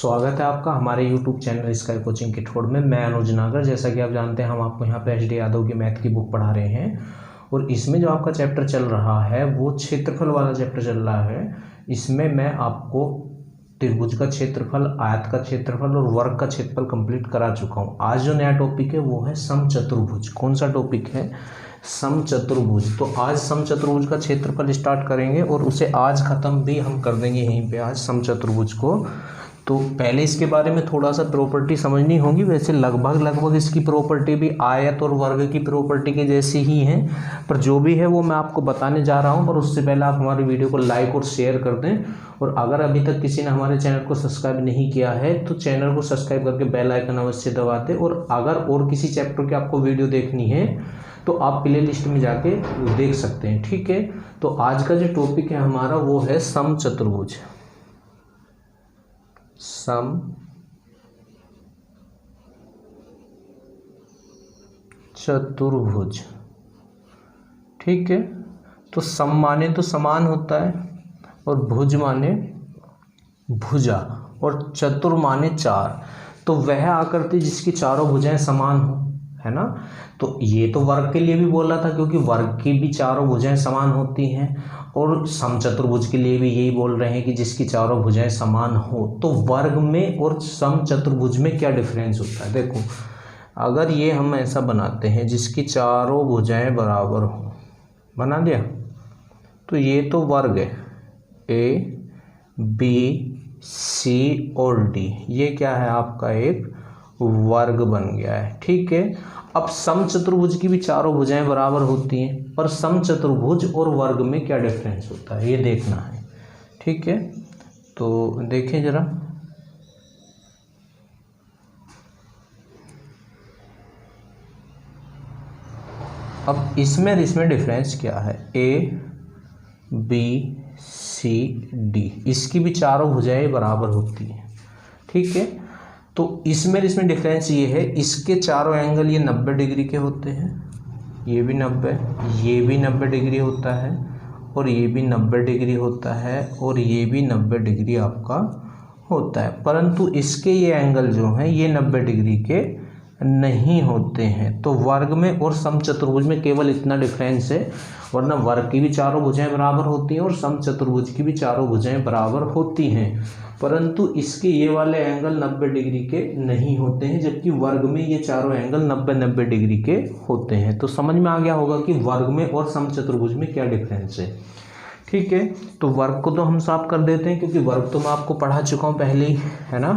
स्वागत है आपका हमारे YouTube चैनल स्काई कोचिंग की ठोड़ में। मैं अनुज नागर। जैसा कि आप जानते हैं हम आपको यहाँ पे HD यादव की मैथ की बुक पढ़ा रहे हैं और इसमें जो आपका चैप्टर चल रहा है वो क्षेत्रफल वाला चैप्टर चल रहा है। इसमें मैं आपको त्रिभुज का क्षेत्रफल, आयत का क्षेत्रफल और वर्ग का क्षेत्रफल कंप्लीट करा चुका हूँ। आज जो नया टॉपिक है वो है समचतुर्भुज। कौन सा टॉपिक है? समचतुर्भुज। तो आज समचतुर्भुज का क्षेत्रफल स्टार्ट करेंगे और उसे आज ख़त्म भी हम कर देंगे यहीं पे आज समचतुर्भुज को। तो पहले इसके बारे में थोड़ा सा प्रॉपर्टी समझनी होगी। वैसे लगभग इसकी प्रॉपर्टी भी आयत और वर्ग की प्रॉपर्टी के जैसी ही हैं, पर जो भी है वो मैं आपको बताने जा रहा हूं। पर उससे पहले आप हमारे वीडियो को लाइक और शेयर कर दें और अगर अभी तक किसी ने हमारे चैनल को सब्सक्राइब नहीं किया है तो चैनल को सब्सक्राइब करके बेल आइकन अवश्य दबा दें। और अगर और किसी चैप्टर की आपको वीडियो देखनी है तो आप प्ले लिस्ट में जाके देख सकते हैं, ठीक है। तो आज का जो टॉपिक है हमारा वो है समचतुर्भुज। समचतुर्भुज, ठीक है। तो सम माने तो समान होता है और भुज माने भुजा और चतुर माने चार। तो वह आकृति जिसकी चारों भुजाएं समान हो, है ना। तो ये तो वर्ग के लिए भी बोला था क्योंकि वर्ग की भी चारों भुजाएं समान होती हैं, और समचतुर्भुज के लिए भी यही बोल रहे हैं कि जिसकी चारों भुजाएं समान हो। तो वर्ग में और समचतुर्भुज में क्या डिफरेंस होता है? देखो, अगर ये हम ऐसा बनाते हैं जिसकी चारों भुजाएं बराबर हो, बना दिया, तो ये तो वर्ग है, ए बी सी और डी, ये क्या है आपका एक वर्ग बन गया है, ठीक है। अब समचतुर्भुज की भी चारों भुजाएं बराबर होती हैं, पर समचतुर्भुज और वर्ग में क्या डिफरेंस होता है ये देखना है, ठीक है। तो देखें जरा, अब इसमें डिफरेंस क्या है? ए बी सी डी, इसकी भी चारों भुजाएं बराबर होती हैं, ठीक है। तो इसमें डिफरेंस ये है, इसके चारों एंगल ये 90 डिग्री के होते हैं, ये भी 90, ये भी 90 डिग्री होता है और ये भी 90 डिग्री होता है और ये भी 90 डिग्री आपका होता है। परंतु इसके ये एंगल जो हैं ये 90 डिग्री के नहीं होते हैं। तो वर्ग में और समचतुर्भुज में केवल इतना डिफरेंस है, वरना वर्ग की भी चारों भुजाएं बराबर होती हैं और समचतुर्भुज की भी चारों भुजाएं बराबर होती हैं। परंतु इसके ये वाले एंगल 90 डिग्री के नहीं होते हैं, जबकि वर्ग में ये चारों एंगल 90 डिग्री के होते हैं। तो समझ में आ गया होगा कि वर्ग में और समचतुर्भुज में क्या डिफरेंस है, ठीक है। तो वर्ग को तो हम साफ कर देते हैं क्योंकि वर्ग तो मैं आपको पढ़ा चुका हूँ पहले ही, है ना।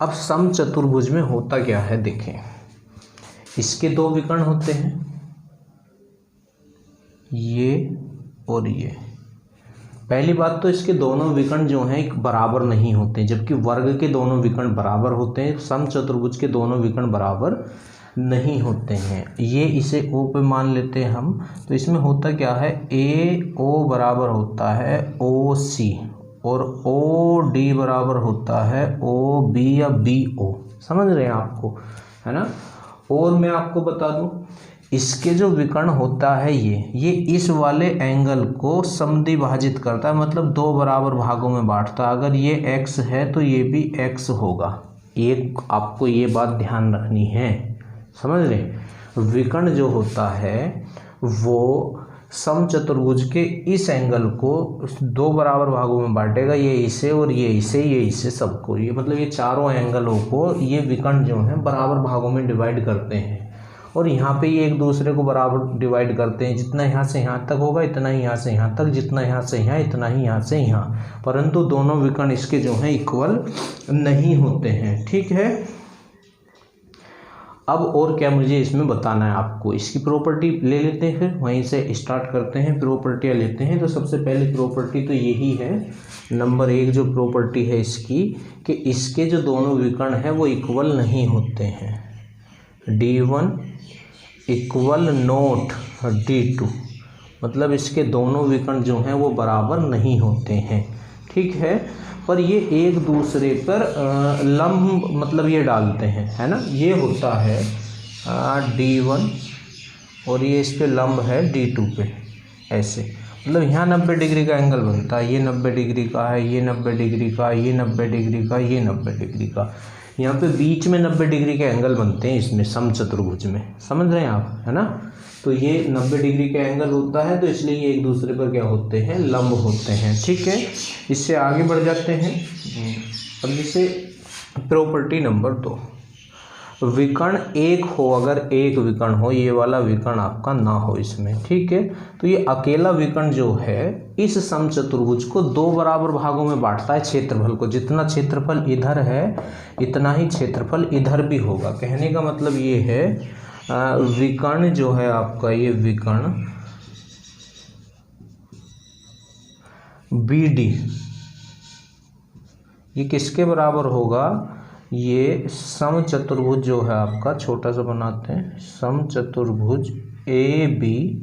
अब समचतुर्भुज में होता क्या है देखें, इसके दो विकर्ण होते हैं, ये और ये। पहली बात तो इसके दोनों विकर्ण जो हैं बराबर नहीं होते, जबकि वर्ग के दोनों विकर्ण बराबर होते हैं, समचतुर्भुज के दोनों विकर्ण बराबर नहीं होते हैं। ये इसे ओ पे मान लेते हैं हम। तो इसमें होता क्या है, ए ओ बराबर होता है ओ सी और ओ डी बराबर होता है ओ बी या बी ओ। समझ रहे हैं आपको, है ना। और मैं आपको बता दूं, इसके जो विकर्ण होता है ये इस वाले एंगल को समद्विभाजित करता है, मतलब दो बराबर भागों में बांटता है। अगर ये x है तो ये भी x होगा। एक आपको ये बात ध्यान रखनी है, समझ रहे। विकर्ण जो होता है वो समचतुर्भुज के इस एंगल को दो बराबर भागों में बांटेगा, ये इसे और ये इसे सबको, ये मतलब ये चारों एंगलों को ये विकर्ण जो है बराबर भागों में डिवाइड करते हैं। और यहाँ पे ये एक दूसरे को बराबर डिवाइड करते हैं, जितना यहाँ से यहाँ तक होगा इतना ही यहाँ से यहाँ तक, जितना यहाँ से यहाँ इतना ही यहाँ से यहाँ। परंतु दोनों विकर्ण इसके जो हैं इक्वल नहीं होते हैं, ठीक है। अब और क्या मुझे इसमें बताना है आपको, इसकी प्रॉपर्टी ले लेते हैं, फिर वहीं से स्टार्ट करते हैं, प्रॉपर्टियाँ लेते हैं। तो सबसे पहली प्रॉपर्टी तो यही है, नंबर 1 जो प्रॉपर्टी है इसकी, कि इसके जो दोनों विकर्ण हैं वो इक्वल नहीं होते हैं। D1 इक्वल नोट D2, मतलब इसके दोनों विकर्ण जो हैं वो बराबर नहीं होते हैं, ठीक है। पर ये एक दूसरे पर लंब मतलब ये डालते हैं, है ना। ये होता है D1 और ये इस पे लंब है D2 पे, ऐसे। मतलब यहाँ 90 डिग्री का एंगल बनता है, ये 90 डिग्री का है, ये 90 डिग्री का, ये 90 डिग्री का, ये 90 डिग्री का, यहाँ पे बीच में 90 डिग्री के एंगल बनते हैं इसमें समचतुर्भुज में, समझ रहे हैं आप, है ना। तो ये 90 डिग्री का एंगल होता है, तो इसलिए ये एक दूसरे पर क्या होते हैं, लंब होते हैं, ठीक है। इससे आगे बढ़ जाते हैं। अब जैसे प्रॉपर्टी नंबर 2, विकर्ण एक हो, अगर एक विकर्ण हो, ये वाला विकर्ण आपका ना हो इसमें, ठीक है। तो ये अकेला विकर्ण जो है इस समचतुर्भुज को 2 बराबर भागों में बांटता है क्षेत्रफल को, जितना क्षेत्रफल इधर है इतना ही क्षेत्रफल इधर भी होगा। कहने का मतलब ये है विकर्ण जो है आपका, ये विकर्ण BD ये किसके बराबर होगा, ये समचतुर्भुज जो है आपका, छोटा सा बनाते हैं, समचतुर्भुज ABCD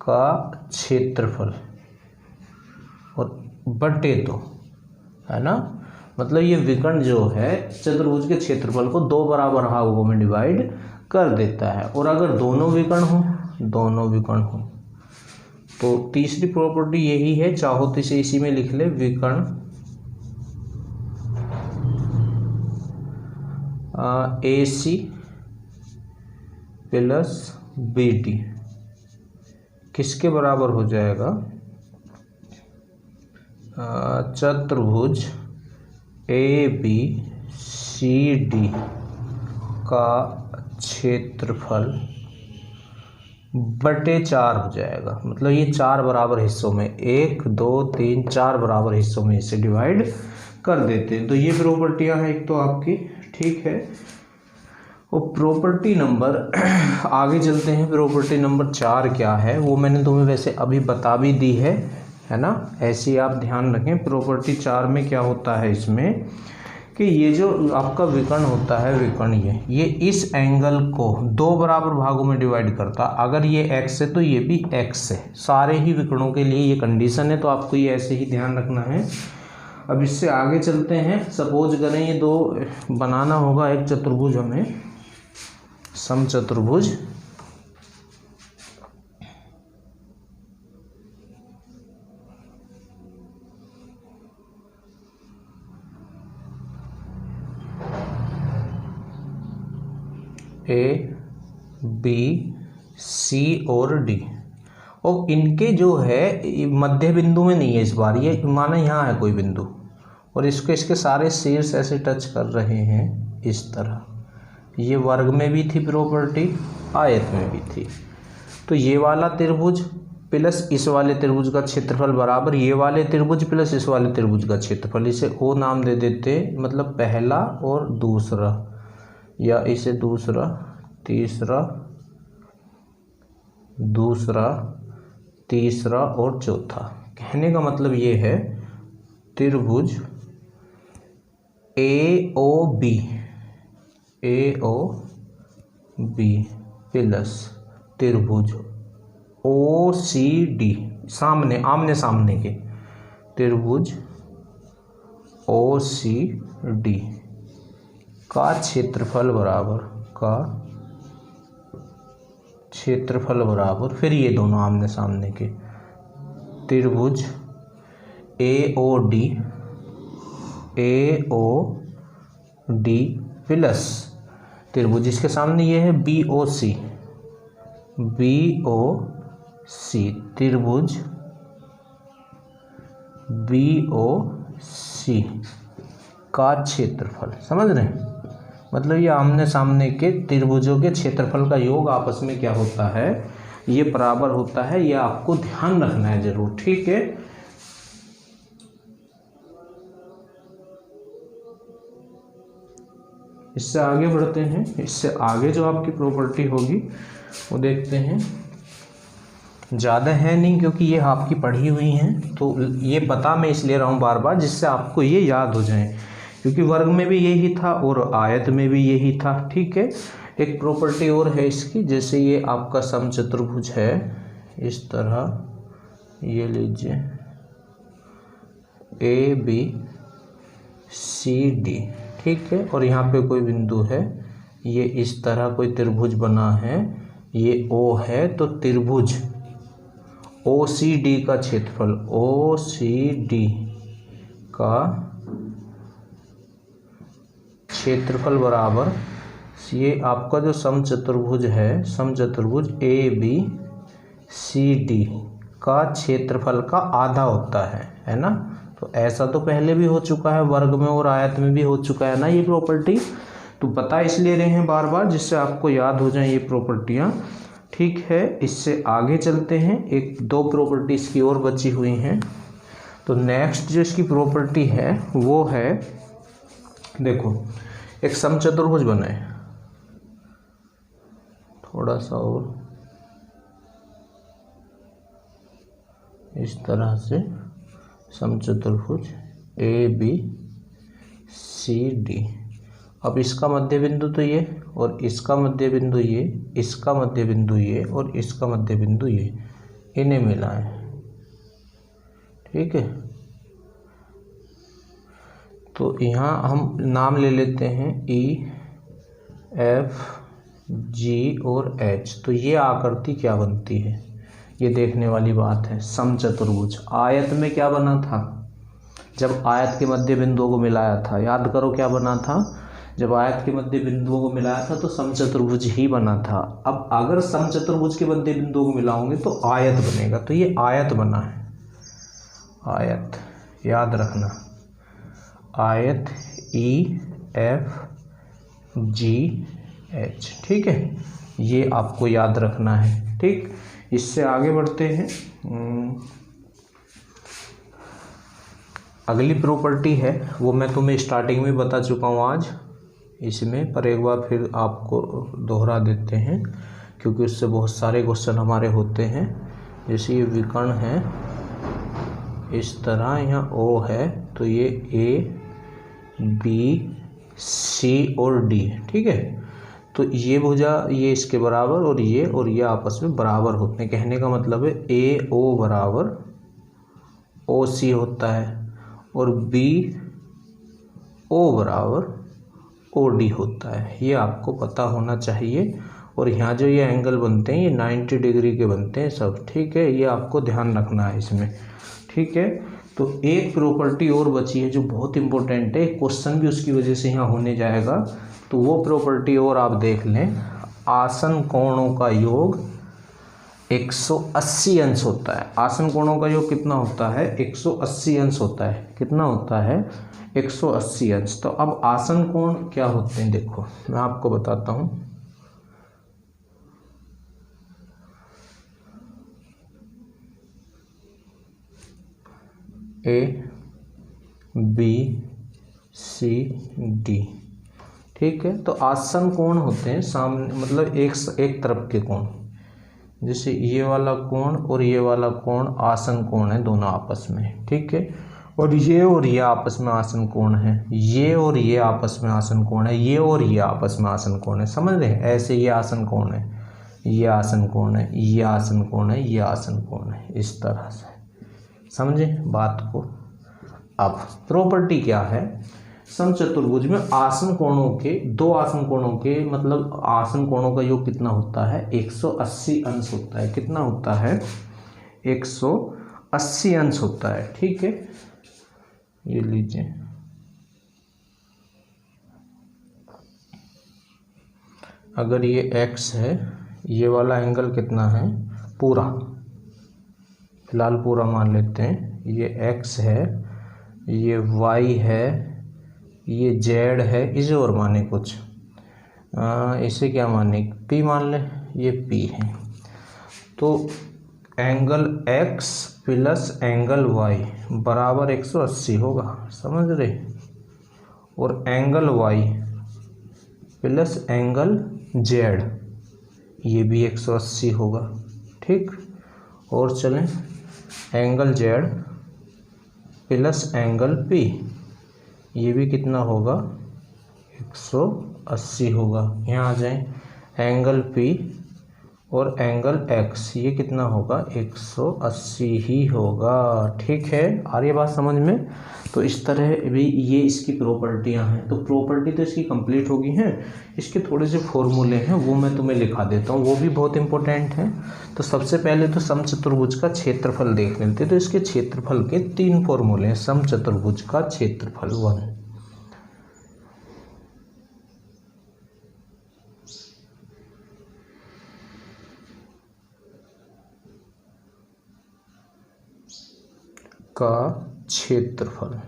का क्षेत्रफल और बटे 2, है ना। मतलब ये विकर्ण जो है चतुर्भुज के क्षेत्रफल को 2 बराबर भागों में डिवाइड कर देता है। और अगर दोनों विकर्ण हो तो तीसरी प्रॉपर्टी यही है, चाहो तो इसे इसी में लिख ले, विकर्ण AC प्लस BD किसके बराबर हो जाएगा, चतुर्भुज ABCD का क्षेत्रफल बटे 4 हो जाएगा। मतलब ये 4 बराबर हिस्सों में, 1 2 3 4 बराबर हिस्सों में इसे डिवाइड कर देते हैं। तो ये प्रॉपर्टियां हैं एक तो आपकी, ठीक है। और प्रॉपर्टी नंबर आगे चलते हैं, प्रॉपर्टी नंबर 4 क्या है वो मैंने तुम्हें वैसे अभी बता भी दी है ना। ऐसे ही आप ध्यान रखें। प्रॉपर्टी 4 में क्या होता है इसमें कि ये जो आपका विकर्ण होता है, विकर्ण ये इस एंगल को 2 बराबर भागों में डिवाइड करता। अगर ये x है तो ये भी x है, सारे ही विकर्णों के लिए ये कंडीशन है, तो आपको ये ऐसे ही ध्यान रखना है। अब इससे आगे चलते हैं। सपोज करें ये 2 बनाना होगा एक चतुर्भुज, हमें समचतुर्भुज ABC और D, और इनके जो है मध्य बिंदु में नहीं है इस बार, ये माना यहाँ है कोई बिंदु, और इसके सारे शीर्ष ऐसे टच कर रहे हैं इस तरह। ये वर्ग में भी थी प्रॉपर्टी, आयत में भी थी। तो ये वाला त्रिभुज प्लस इस वाले त्रिभुज का क्षेत्रफल बराबर ये वाले त्रिभुज प्लस इस वाले त्रिभुज का क्षेत्रफल, इसे O नाम दे देते, मतलब पहला और दूसरा, या इसे दूसरा, तीसरा, दूसरा, तीसरा और चौथा। कहने का मतलब ये है त्रिभुज AOB प्लस त्रिभुज OCD, सामने आमने सामने के त्रिभुज OCD का क्षेत्रफल बराबर फिर ये दोनों आमने सामने के त्रिभुज AOD प्लस त्रिभुज इसके सामने ये है BOC त्रिभुज BOC का क्षेत्रफल। समझ रहे हैं, मतलब ये आमने सामने के त्रिभुजों के क्षेत्रफल का योग आपस में क्या होता है, ये बराबर होता है। ये आपको ध्यान रखना है जरूर, ठीक है। इससे आगे बढ़ते हैं। इससे आगे जो आपकी प्रॉपर्टी होगी वो देखते हैं। ज़्यादा है नहीं क्योंकि ये आपकी पढ़ी हुई हैं, तो ये बता मैं इसलिए रहा हूँ बार बार जिससे आपको ये याद हो जाए, क्योंकि वर्ग में भी यही था और आयत में भी यही था, ठीक है। एक प्रॉपर्टी और है इसकी, जैसे ये आपका समचतुर्भुज है इस तरह, ये लीजिए ABCD, ठीक है, और यहाँ पे कोई बिंदु है, ये इस तरह कोई त्रिभुज बना है, ये O है, तो त्रिभुज OCD का क्षेत्रफल, OCD का क्षेत्रफल बराबर, ये आपका जो समचतुर्भुज है, समचतुर्भुज ABCD का क्षेत्रफल का आधा होता है ना। तो ऐसा तो पहले भी हो चुका है, वर्ग में और आयत में भी हो चुका है ना ये प्रॉपर्टी। तो बता इसलिए रहे हैं बार बार जिससे आपको याद हो जाए ये प्रॉपर्टियाँ। ठीक है, इससे आगे चलते हैं। एक दो प्रॉपर्टी इसकी और बची हुई हैं। तो नेक्स्ट जो इसकी प्रॉपर्टी है वो है, देखो एक समचतुर्भुज बना है, थोड़ा सा और इस तरह से समचतुर्भुज ABCD। अब इसका मध्य बिंदु तो ये, और इसका मध्य बिंदु ये, इसका मध्य बिंदु ये, और इसका मध्य बिंदु ये, इन्हें मिलाएं। ठीक है, तो यहाँ हम नाम ले लेते हैं E, F, G और H। तो ये आकृति क्या बनती है, ये देखने वाली बात है। समचतुर्भुज आयत में क्या बना था, जब आयत के मध्य बिंदुओं को मिलाया था, याद करो क्या बना था, जब आयत के मध्य बिंदुओं को मिलाया था तो समचतुर्भुज ही बना था। अब अगर समचतुर्भुज के मध्य बिंदुओं को मिलाओगे तो आयत बनेगा। तो ये आयत बना है, आयत याद रखना, आयत EFGH। ठीक है, ये आपको याद रखना है। ठीक, इससे आगे बढ़ते हैं। अगली प्रॉपर्टी है वो मैं तुम्हें स्टार्टिंग में बता चुका हूँ आज इसमें, पर एक बार फिर आपको दोहरा देते हैं क्योंकि उससे बहुत सारे क्वेश्चन हमारे होते हैं। जैसे ये विकर्ण है इस तरह, यहाँ O है तो ये A, B, C और D। ठीक है, तो ये भुजा ये इसके बराबर और ये आपस में बराबर होते हैं। कहने का मतलब है AO बराबर OC होता है और BO बराबर OD होता है। ये आपको पता होना चाहिए। और यहाँ जो ये एंगल बनते हैं ये 90 डिग्री के बनते हैं सब। ठीक है, ये आपको ध्यान रखना है इसमें। ठीक है, तो एक प्रॉपर्टी और बची है जो बहुत इंपॉर्टेंट है, क्वेश्चन भी उसकी वजह से यहाँ होने जाएगा। तो वो प्रॉपर्टी और आप देख लें, आसन कोणों का योग 180 अंश होता है। आसन कोणों का योग कितना होता है, 180 अंश होता है। कितना होता है, 180 अंश। तो अब आसन कोण क्या होते हैं, देखो मैं आपको बताता हूँ। ABCD। ठीक है, तो आसन कोण होते हैं सामने, मतलब एक तरफ के कोण। जैसे ये वाला कोण और ये वाला कोण आसन कोण है दोनों आपस में। ठीक है, और ये आपस में आसन कोण है, ये और ये आपस में आसन कोण है, ये और ये आपस में आसन कोण है। समझ रहे हैं, ऐसे ये आसन कोण है, ये आसन कोण है, ये आसन कोण है, ये आसन कोण है, इस तरह से। समझे बात को। अब प्रॉपर्टी क्या है, समचतुर्भुज में आसन कोणों के, दो आसन कोणों के मतलब आसन कोणों का योग कितना होता है, 180 अंश होता है। कितना होता है, 180 अंश होता है। ठीक है, ये लीजिए, अगर ये x है, ये वाला एंगल कितना है, पूरा, फिलहाल पूरा मान लेते हैं। ये x है, ये y है, ये z है, इसे और माने कुछ, इसे क्या माने, p मान ले, ये p है। तो angle x plus angle y बराबर 180 होगा। समझ रहे, और angle y plus angle z ये भी 180 होगा। ठीक, और चलें, angle z plus angle p ये भी कितना होगा, 180 होगा। यहाँ आ जाएं, एंगल p और एंगल एक्स ये कितना होगा 180 ही होगा। ठीक है, आ रही है बात समझ में। तो इस तरह भी ये इसकी प्रॉपर्टियां हैं। तो प्रॉपर्टी तो इसकी कंप्लीट होगी हैं, इसके थोड़े से फॉर्मूले हैं वो मैं तुम्हें लिखा देता हूँ, वो भी बहुत इंपॉर्टेंट हैं। तो सबसे पहले तो समचतुर्भुज का क्षेत्रफल देख लेते हैं। तो इसके क्षेत्रफल के 3 फॉर्मूले हैं। समचतुर्भुज का क्षेत्रफल 1, का क्षेत्रफल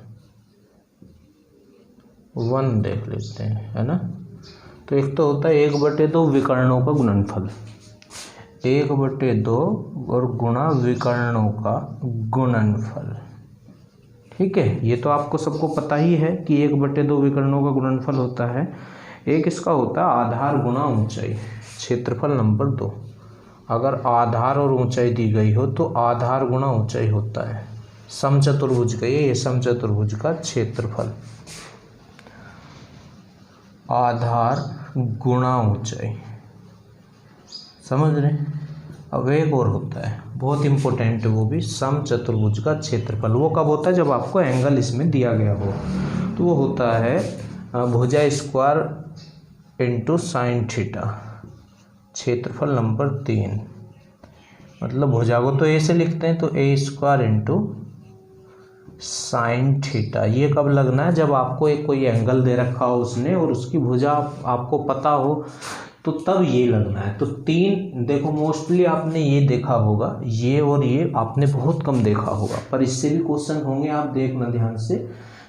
1 देख लेते हैं, है ना। तो एक तो होता है 1/2 विकर्णों का गुणनफल, 1/2 और गुणा विकर्णों का गुणनफल। ठीक है, ये तो आपको सबको पता ही है कि 1/2 विकर्णों का गुणनफल होता है। एक इसका होता है आधार गुणा ऊंचाई, क्षेत्रफल नंबर 2। अगर आधार और ऊंचाई दी गई हो तो आधार गुणा ऊंचाई होता है। समचतुर्भुज का ये समचतुर्भुज का क्षेत्रफल, आधार गुणा ऊंचाई, समझ रहे। अब एक और होता है बहुत इंपॉर्टेंट, वो भी समचतुर्भुज का क्षेत्रफल। वो कब होता है, जब आपको एंगल इसमें दिया गया हो। तो वो होता है भुजा स्क्वायर इंटू साइन थीटा, क्षेत्रफल नंबर 3। मतलब भुजा को तो ए से लिखते हैं, तो ए स्क्वायर इंटू साइन थीटा। ये कब लगना है, जब आपको एक कोई एंगल दे रखा हो उसने और उसकी भुजा आपको पता हो, तो तब ये लगना है। तो 3 देखो, मोस्टली आपने ये देखा होगा, ये और ये आपने बहुत कम देखा होगा, पर इससे भी क्वेश्चन होंगे, आप देखना ध्यान से।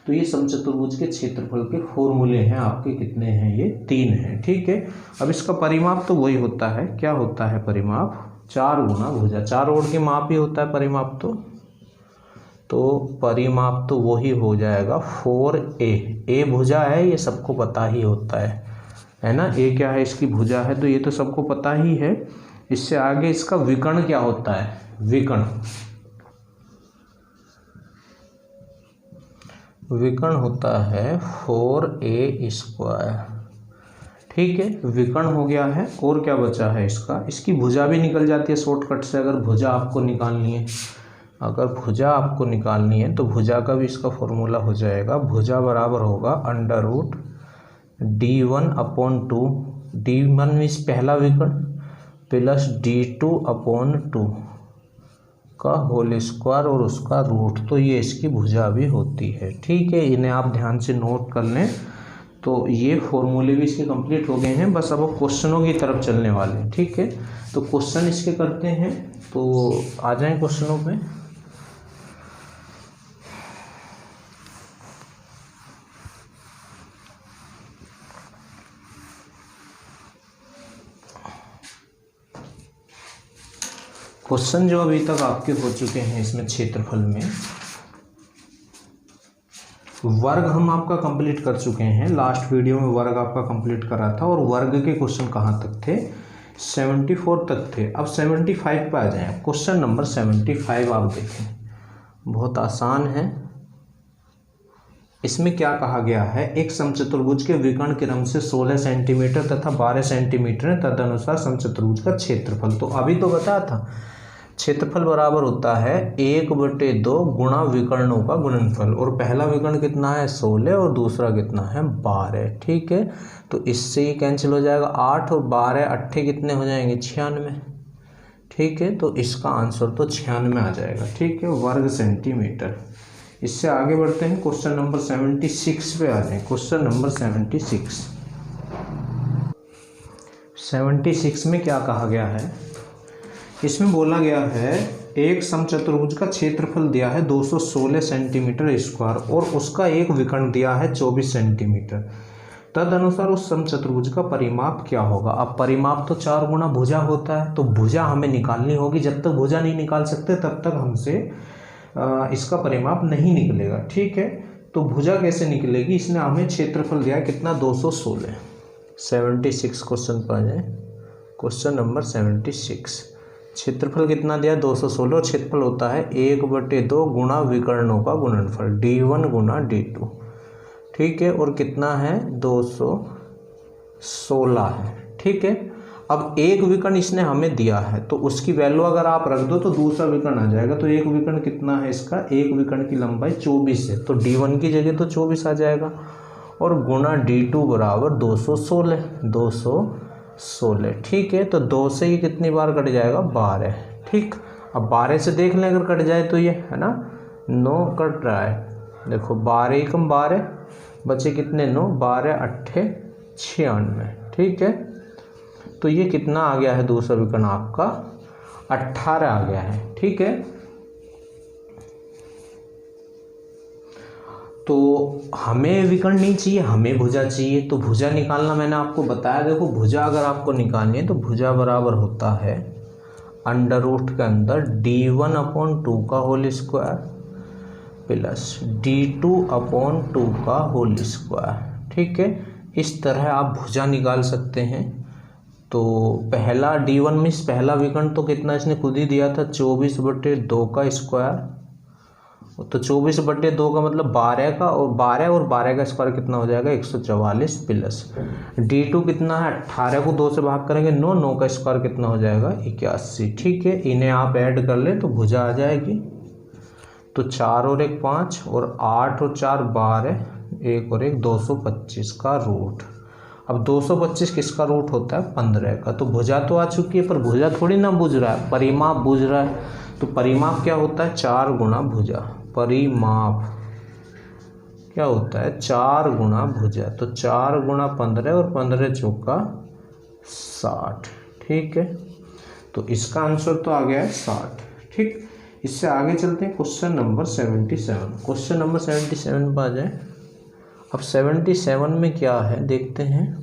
तो ये समचतुर्भुज के क्षेत्रफल के फॉर्मूले हैं आपके, कितने हैं ये 3 हैं। ठीक है, अब इसका परिमाप तो वही होता है, क्या होता है परिमाप, 4 गुना भुजा। 4 ओर के माप ही होता है परिमाप। तो परिमाप तो वही हो जाएगा 4a। ए भुजा है, ये सबको पता ही होता है ना। ए क्या है, इसकी भुजा है, तो ये तो सबको पता ही है। इससे आगे इसका विकर्ण क्या होता है, विकर्ण होता है 4a स्क्वायर। ठीक है, विकर्ण हो गया है। और क्या बचा है इसका, इसकी भुजा भी निकल जाती है शॉर्टकट से। अगर भुजा आपको निकालनी है, तो भुजा का भी इसका फॉर्मूला हो जाएगा। भुजा बराबर होगा √d1/2, d1 मीन्स पहला विकर्ण, प्लस d2/2 का होल स्क्वायर और उसका रूट। तो ये इसकी भुजा भी होती है। ठीक है, इन्हें आप ध्यान से नोट कर लें। तो ये फॉर्मूले भी इसके कंप्लीट हो गए हैं। बस अब क्वेश्चनों की तरफ चलने वाले हैं। ठीक है, तो क्वेश्चन इसके करते हैं। तो आ जाएं क्वेश्चनों पे। क्वेश्चन जो अभी तक आपके हो चुके हैं इसमें क्षेत्रफल में, वर्ग हम आपका कंप्लीट कर चुके हैं। लास्ट वीडियो में वर्ग आपका कंप्लीट करा था, और वर्ग के क्वेश्चन कहाँ तक थे, 74 तक थे। अब 75 पे आ जाएं। क्वेश्चन नंबर 75 आप देखें, बहुत आसान है। इसमें क्या कहा गया है, एक समचतुर्भुज के विकर्ण क्रम से 16 सेंटीमीटर तथा 12 सेंटीमीटर है, तदनुसार समचतुर्भुज का क्षेत्रफल। तो अभी तो बताया था, क्षेत्रफल बराबर होता है 1/2 गुणा विकर्णों का गुणनफल। और पहला विकर्ण कितना है 16 और दूसरा कितना है 12। ठीक है, तो इससे ये कैंसिल हो जाएगा, 8 और 12 8 कितने हो जाएंगे 96। ठीक है, तो इसका आंसर तो 96 आ जाएगा। ठीक है, वर्ग सेंटीमीटर। इससे आगे बढ़ते हैं, क्वेश्चन नंबर 76 पे आ जाए। क्वेश्चन नंबर 76 में क्या कहा गया है, इसमें बोला गया है एक समचतुर्भुज का क्षेत्रफल दिया है 216 सेंटीमीटर स्क्वायर और उसका एक विकर्ण दिया है 24 सेंटीमीटर। तदनुसार उस समचतुर्भुज का परिमाप क्या होगा। अब परिमाप तो 4 गुना भुजा होता है, तो भुजा हमें निकालनी होगी। जब तक भुजा नहीं निकाल सकते तब तक हमसे इसका परिमाप नहीं निकलेगा। ठीक है, तो भुजा कैसे निकलेगी, इसने हमें क्षेत्रफल दिया कितना 216। 76 क्वेश्चन पर आ जाए। क्वेश्चन नंबर 76, क्षेत्रफल कितना दिया 216 और क्षेत्रफल होता है 1/2 गुणा विकर्णों का गुणनफल d1 गुणा d2। ठीक है, और कितना है 216 है। ठीक है, अब एक विकर्ण इसने हमें दिया है तो उसकी वैल्यू अगर आप रख दो तो दूसरा विकर्ण आ जाएगा। तो एक विकर्ण कितना है इसका, एक विकर्ण की लंबाई 24 है, तो D1 की जगह तो 24 आ जाएगा और गुणा D2 बराबर 216। ठीक है, तो 2 से ये कितनी बार कट जाएगा, 12। ठीक, अब 12 से देख लें अगर कट जाए तो ये है ना 9 कट रहा है, देखो 12 कम 12 बचे कितने 9, 12 8 96। ठीक है, तो ये कितना आ गया है दूसरा विकर्ण आपका 18 आ गया है। ठीक है, तो हमें विकर्ण नहीं चाहिए, हमें भुजा चाहिए। तो भुजा निकालना मैंने आपको बताया, देखो भुजा अगर आपको निकालनी है तो भुजा बराबर होता है अंडर रूट के अंदर D1/2 का होल स्क्वायर प्लस D2/2 का होल स्क्वायर। ठीक है, इस तरह आप भुजा निकाल सकते हैं। तो पहला D1 मीन्स पहला विकर्ण तो कितना इसने खुद ही दिया था 24/2 का स्क्वायर, तो 24/2 का मतलब 12 का, और 12 का स्क्वायर कितना हो जाएगा 144 प्लस D2 कितना है 18 को 2 से भाग करेंगे 9 का स्क्वायर कितना हो जाएगा 81। ठीक है, इन्हें आप ऐड कर ले तो भुजा आ जाएगी। तो 4 और 1 5 और 8 और 4 12, 1 और 1 225 का रूट। अब 225 किसका रूट होता है 15 का। तो भुजा तो आ चुकी है पर भुजा थोड़ी ना बुझ रहा है, परिमाप बुझ रहा है। तो परिमाप क्या होता है 4 गुणा भुजा, परिमाप क्या होता है 4 गुणा भुजा। तो 4 गुणा 15 और 15 चौका 60। ठीक है, तो इसका आंसर तो आ गया है 60। ठीक, इससे आगे चलते हैं क्वेश्चन नंबर 77। क्वेश्चन नंबर 77 पर आ जाए। अब 77 में क्या है देखते हैं।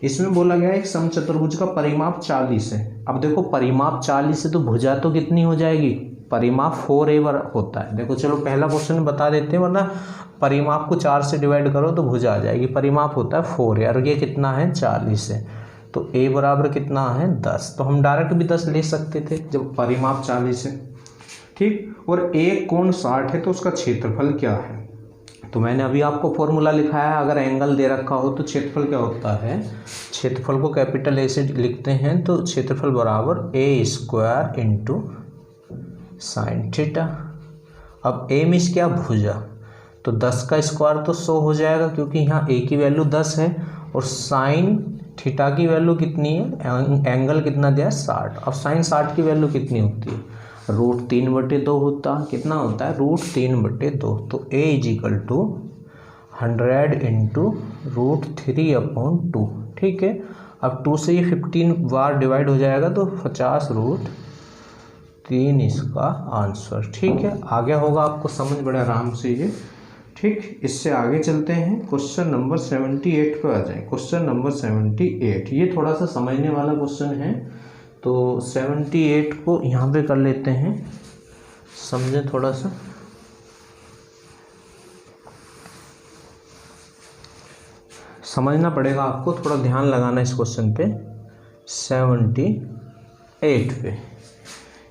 इसमें बोला गया है एक समचतुर्भुज का परिमाप 40 है। अब देखो परिमाप 40 है तो भुजा तो कितनी हो जाएगी, परिमाप 4a होता है। देखो चलो पहला क्वेश्चन बता देते हैं, वरना परिमाप को 4 से डिवाइड करो तो भुजा आ जाएगी। परिमाप होता है 4a और ये कितना है 40 है, तो a बराबर कितना है 10। तो हम डायरेक्ट भी 10 ले सकते थे जब परिमाप 40 है। ठीक, और एक कोण 60 है तो उसका क्षेत्रफल क्या है। तो मैंने अभी आपको फॉर्मूला लिखाया है, अगर एंगल दे रखा हो तो क्षेत्रफल क्या होता है, क्षेत्रफल को कैपिटल ए से लिखते हैं तो क्षेत्रफल बराबर a² इंटू साइन थीटा। अब a मीन्स क्या भुजा, तो 10 का स्क्वायर तो 100 हो जाएगा क्योंकि यहाँ a की वैल्यू 10 है और साइन थीटा की वैल्यू कितनी है, एंगल कितना दिया 60। अब साइन 60 की वैल्यू कितनी होती है, √3/2 होता, कितना होता है √3/2। तो a = 100 इंटू √3/2। ठीक है, अब 2 से ये 15 बार डिवाइड हो जाएगा तो 50√3 इसका आंसर। ठीक है, आगे होगा आपको समझ बड़े आराम से ये। ठीक, इससे आगे चलते हैं क्वेश्चन नंबर 78 पर आ जाए। क्वेश्चन नंबर 78 ये थोड़ा सा समझने वाला क्वेश्चन है, तो 78 को यहाँ पे कर लेते हैं, समझें थोड़ा सा। समझना पड़ेगा आपको, थोड़ा ध्यान लगाना इस क्वेश्चन पे। 78 पे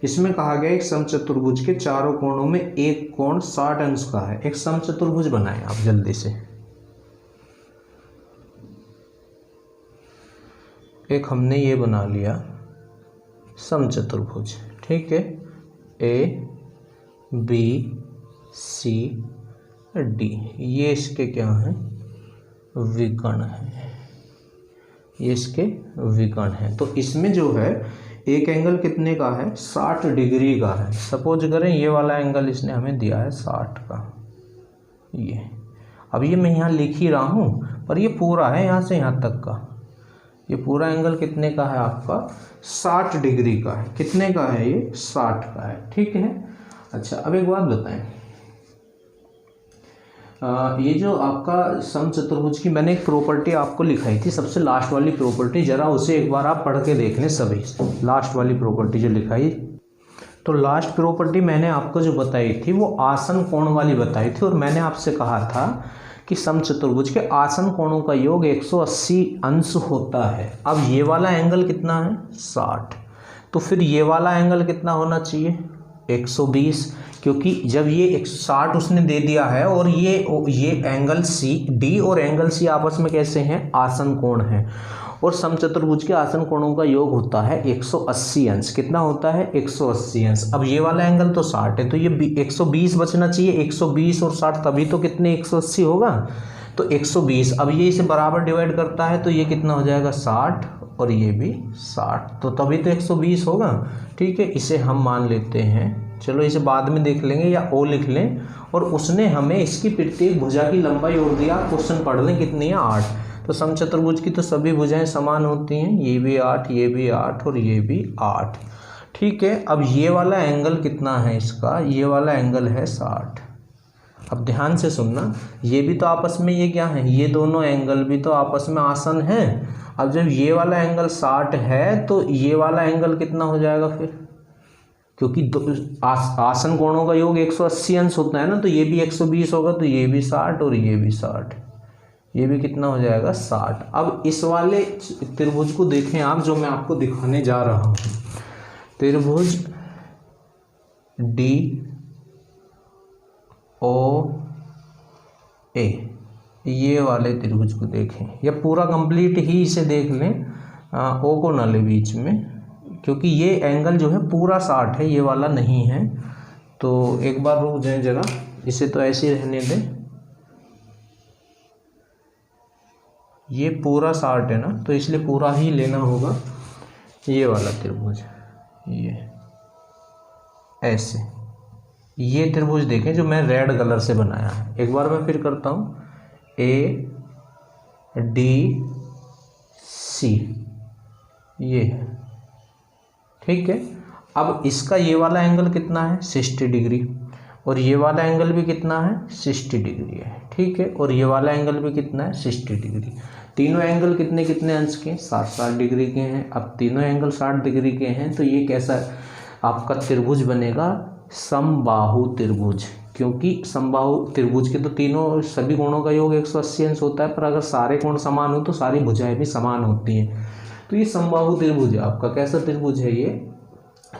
इसमें कहा गया एक समचतुर्भुज के चारों कोणों में एक कोण 60 अंश का है। एक समचतुर्भुज बनाएं आप जल्दी से। एक हमने ये बना लिया समचतुर्भुज। ठीक है, ABCD ये इसके क्या हैं विकर्ण हैं, ये इसके विकर्ण हैं। तो इसमें जो है एक एंगल कितने का है 60 डिग्री का है। सपोज करें ये वाला एंगल इसने हमें दिया है 60 का, ये अब ये मैं यहाँ लिख ही रहा हूँ पर ये पूरा है यहाँ से यहाँ तक का, ये पूरा एंगल कितने का है आपका 60 डिग्री का है। कितने का है ये 60 का है। ठीक है, अच्छा अब एक बात बताएं, ये जो आपका समचतुर्भुज की मैंने एक प्रॉपर्टी आपको लिखाई थी, सबसे लास्ट वाली प्रॉपर्टी, जरा उसे एक बार आप पढ़ के देख लें सभी। लास्ट वाली प्रॉपर्टी जो लिखाई, तो लास्ट प्रॉपर्टी मैंने आपको जो बताई थी वो आसन कोण वाली बताई थी, और मैंने आपसे कहा था कि समचतुर्भुज के आसन कोणों का योग 180 अंश होता है। अब ये वाला एंगल कितना है 60, तो फिर ये वाला एंगल कितना होना चाहिए 120, क्योंकि जब ये 160 उसने दे दिया है और ये एंगल सी डी और एंगल सी आपस में कैसे हैं आसन कोण हैं, और समचतुर्भुज के आसन कोणों का योग होता है 180 अंश। कितना होता है? 180 अंश। अब ये वाला एंगल तो 60 है, तो ये 120 बचना चाहिए। 120 और 60 तभी तो कितने 180 होगा, तो 120। अब ये इसे बराबर डिवाइड करता है तो ये कितना हो जाएगा 60 और ये भी 60, तो तभी तो 120 होगा। ठीक है, इसे हम मान लेते हैं, चलो इसे बाद में देख लेंगे या ओ लिख लें। और उसने हमें इसकी प्रत्येक भुजा की लंबाई और दिया, क्वेश्चन पढ़ लें कितनी है 8। तो समचतुर्भुज की तो सभी भुजाएं समान होती हैं, ये भी 8, ये भी 8 और ये भी 8। ठीक है, अब ये वाला एंगल कितना है इसका, ये वाला एंगल है 60। अब ध्यान से सुनना, ये भी तो आपस में ये क्या है, ये दोनों एंगल भी तो आपस में आसन हैं। अब जब ये वाला एंगल 60 है तो ये वाला एंगल कितना हो जाएगा फिर, क्योंकि आसन कोणों का योग 180 अंश होता है ना, तो ये भी 120 होगा, तो ये भी 60 और ये भी 60, ये भी कितना हो जाएगा 60। अब इस वाले त्रिभुज को देखें आप, जो मैं आपको दिखाने जा रहा हूँ, त्रिभुज DOA, ये वाले त्रिभुज को देखें, या पूरा कंप्लीट ही इसे देख लें, ओ को न ले बीच में, क्योंकि ये एंगल जो है पूरा 60 है, ये वाला नहीं है। तो एक बार रुक जाए जरा, इसे तो ऐसे ही रहने दें, ये पूरा 60 है ना, तो इसलिए पूरा ही लेना होगा। ये वाला त्रिभुज, ये ऐसे, ये त्रिभुज देखें जो मैं रेड कलर से बनाया है। एक बार मैं फिर करता हूँ, ADC, ये है। ठीक है, अब इसका ये वाला एंगल कितना है 60 डिग्री, और ये वाला एंगल भी कितना है 60 डिग्री है। ठीक है, और ये वाला एंगल भी कितना है 60 डिग्री। तीनों एंगल कितने कितने अंश के, 60-60 डिग्री के हैं। अब तीनों एंगल 60 डिग्री के हैं, तो ये कैसा आपका त्रिभुज बनेगा, समबाहु त्रिभुज। क्योंकि समबाहु त्रिभुज के तो तीनों सभी कोणों का योग 180 अंश होता है, पर अगर सारे कोण समान हो तो सारी भुजाएं भी समान होती हैं। तो ये समबाहु त्रिभुज है आपका। कैसा त्रिभुज है ये,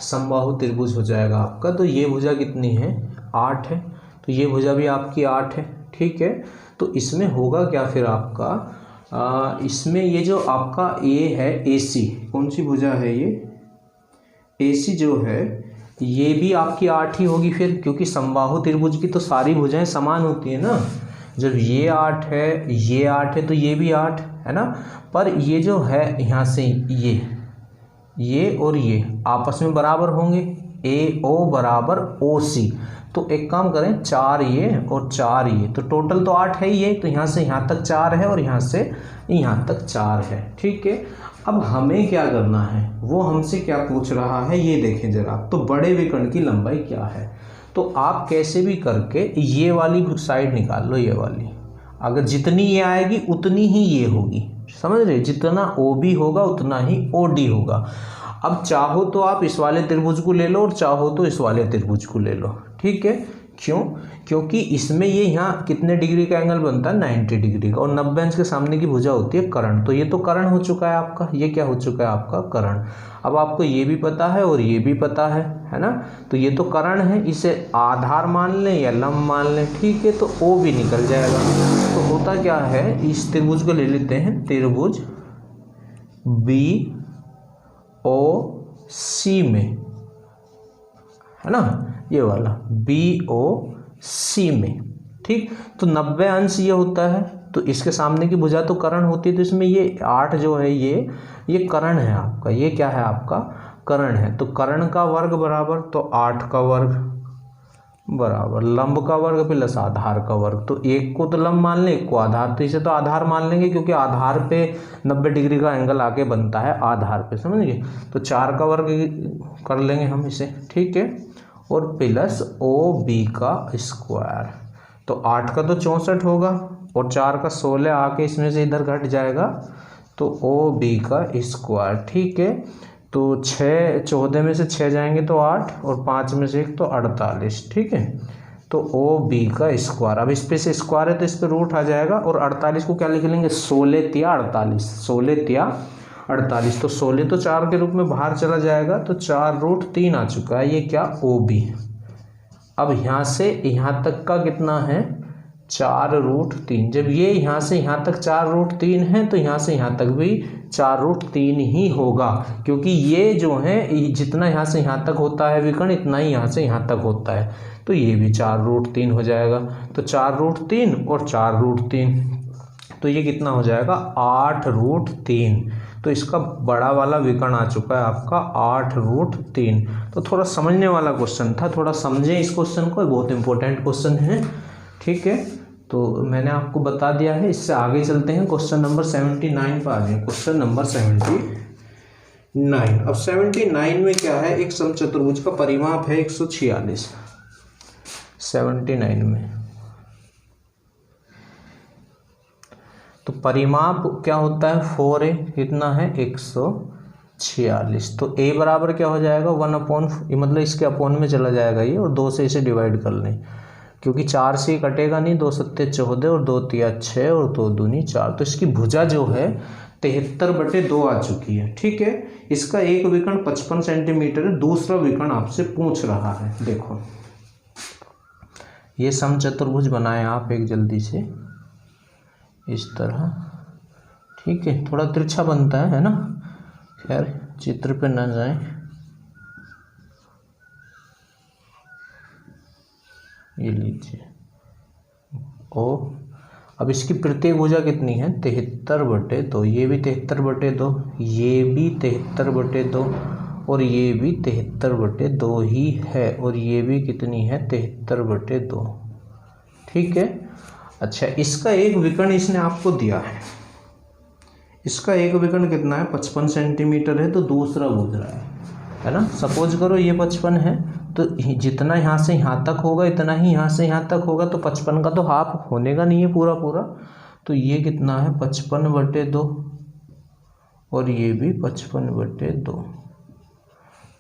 समबाहु त्रिभुज हो जाएगा आपका। तो ये भुजा कितनी है 8 है, तो ये भुजा भी आपकी 8 है। ठीक है, तो इसमें होगा क्या फिर आपका, इसमें ये जो आपका ए है AC, कौन सी भुजा है ये AC जो है, ये भी आपकी 8 ही होगी फिर, क्योंकि समबाहु त्रिभुज की तो सारी भुजाएं समान होती है ना। जब ये 8 है, ये 8 है, तो ये भी 8 है ना। पर ये जो है यहाँ से ये और ये आपस में बराबर होंगे, AO बराबर OC। तो एक काम करें, 4 ये और 4 ये, तो टोटल तो 8 है ये, तो यहाँ से यहाँ तक 4 है और यहाँ से यहाँ तक 4 है। ठीक है, अब हमें क्या करना है, वो हमसे क्या पूछ रहा है ये देखें जरा। तो बड़े विकर्ण की लंबाई क्या है, तो आप कैसे भी करके ये वाली साइड निकाल लो, ये वाली, अगर जितनी ये आएगी उतनी ही ये होगी, समझ रहे, जितना OB होगा उतना ही OD होगा। अब चाहो तो आप इस वाले त्रिभुज को ले लो और चाहो तो इस वाले त्रिभुज को ले लो। ठीक है, क्यों, क्योंकि इसमें ये यहाँ कितने डिग्री का एंगल बनता है 90 डिग्री का, और 90 अंश के सामने की भुजा होती है कर्ण। तो ये तो कर्ण हो चुका है आपका, ये क्या हो चुका है आपका कर्ण। अब आपको ये भी पता है और ये भी पता है ना, तो ये तो कर्ण है, इसे आधार मान लें या लंब मान लें। ठीक है, तो O भी निकल जाएगा। तो होता क्या है, इस त्रिभुज को ले लेते हैं, त्रिभुज BOC में, है ना, ये वाला BOC में। ठीक, तो 90 अंश ये होता है, तो इसके सामने की भुजा तो कर्ण होती है, तो इसमें ये 8 जो है ये कर्ण है आपका, ये क्या है आपका कर्ण है। तो कर्ण का वर्ग बराबर, तो 8 का वर्ग बराबर लंब का वर्ग प्लस आधार का वर्ग। तो एक को तो लंब मान लें, एक को आधार, तो इसे तो आधार मान लेंगे क्योंकि आधार पे 90 डिग्री का एंगल आके बनता है आधार पे, समझ गए। तो 4 का वर्ग कर लेंगे हम इसे। ठीक है, और प्लस OB का स्क्वायर। तो 8 का तो 64 होगा और 4 का 16 आके इसमें से इधर घट जाएगा, तो OB का स्क्वायर। ठीक है, तो 6 14 में से 6 जाएंगे तो 8 और 5 में से 1 तो 48। ठीक है, तो OB का स्क्वायर। अब इस पे से स्क्वायर है तो इस पे रूट आ जाएगा, और 48 को क्या लिख लेंगे 16 तिया 48, 16 तिया 48। तो 16 तो 4 के रूप में बाहर चला जाएगा, तो 4√3 आ चुका है, ये क्या OB। अब यहाँ से यहाँ तक का कितना है 4√3। जब ये यहाँ से यहाँ तक 4√3 है, तो यहाँ से यहाँ तक भी 4√3 ही होगा, क्योंकि ये जो है जितना यहाँ से यहाँ तक होता है विकर्ण इतना ही यहाँ से यहाँ तक होता है, तो ये भी 4√3 हो जाएगा। तो 4√3 और 4√3, तो ये कितना हो जाएगा 8√3। तो इसका बड़ा वाला विकर्ण आ चुका है आपका 8√3। तो थोड़ा समझने वाला क्वेश्चन था, थोड़ा समझें इस क्वेश्चन को, बहुत इंपॉर्टेंट क्वेश्चन है। ठीक है, तो मैंने आपको बता दिया है। इससे आगे चलते हैं, क्वेश्चन नंबर 79 पर आ जाए। Question number 79। अब 79 में क्या है, एक समचतुर्भुज का परिमाप है 146। 79 में तो परिमाप क्या होता है 4a, कितना है 146। तो a बराबर क्या हो जाएगा 1/, मतलब इसके अपोन में चला जाएगा ये, और 2 से इसे डिवाइड कर लें, क्योंकि 4 से कटेगा नहीं, 2 सत्ते 14 और 2 तिया 6 और 2 दूनी 4। तो इसकी भुजा जो है 73/2 आ चुकी है। ठीक है, इसका एक विकर्ण 55 सेंटीमीटर है, दूसरा विकर्ण आपसे पूछ रहा है। देखो ये समचतुर्भुज बनाए आप एक जल्दी से इस तरह। ठीक है, थोड़ा तिरछा बनता है ना, खैर चित्र पे ना जाए। ये लीजिए ओ, अब इसकी प्रत्येक भुजा कितनी है 73/2, ये भी 73/2, ये भी 73/2 और ये भी 73/2 ही है, और ये भी कितनी है 73/2। ठीक है, अच्छा इसका एक विकर्ण इसने आपको दिया है, इसका एक विकर्ण कितना है 55 सेंटीमीटर है, तो दूसरा पूछ रहा है ना। सपोज करो ये 55 है, तो जितना यहाँ से यहाँ तक होगा इतना ही यहाँ से यहाँ तक होगा, तो 55 का तो हाफ होने का नहीं है पूरा पूरा, तो ये कितना है 55/2 और ये भी 55/2।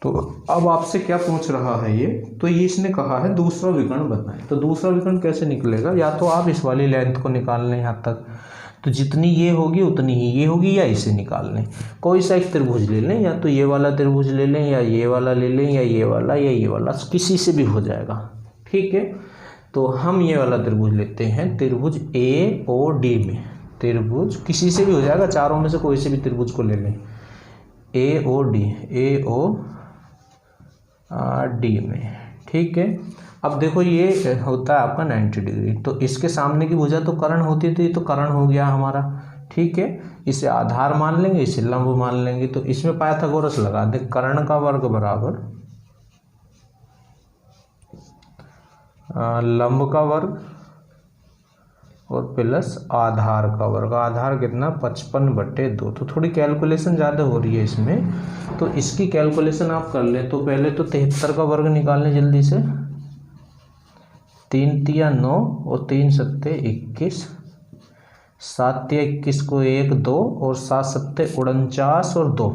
तो अब आपसे क्या पूछ रहा है ये, तो ये इसने कहा है दूसरा विकर्ण बताएं। तो दूसरा विकर्ण कैसे निकलेगा, या तो आप इस वाली लेंथ को निकाल लें यहाँ तक, तो जितनी ये होगी उतनी ही ये होगी, या इसे निकाल लें। कोई सा एक त्रिभुज ले लें, या तो ये वाला त्रिभुज ले लें, या ये वाला ले लें, या ये वाला, या ये वाला, किसी से भी हो जाएगा। ठीक है, तो हम ये वाला त्रिभुज लेते हैं, त्रिभुज AOD में, त्रिभुज किसी से भी हो जाएगा, चारों में से कोई से भी त्रिभुज को ले लें, AOD में। ठीक है, अब देखो ये होता है आपका 90 डिग्री, तो इसके सामने की भुजा तो कर्ण होती थी, तो कर्ण हो गया हमारा। ठीक है, इसे आधार मान लेंगे, इसे लंब मान लेंगे, तो इसमें पाइथागोरस लगा दे, कर्ण का वर्ग बराबर लंब का वर्ग और प्लस आधार का वर्ग। आधार कितना 55/2। तो थोड़ी कैलकुलेशन ज़्यादा हो रही है इसमें, तो इसकी कैलकुलेशन आप कर लें। तो पहले तो 73 का वर्ग निकाल लें जल्दी से, 3 तिया 9 और 3 सत्ते 21, 7 तिया 21 को 1 2 और 7 सत्ते 49 और 2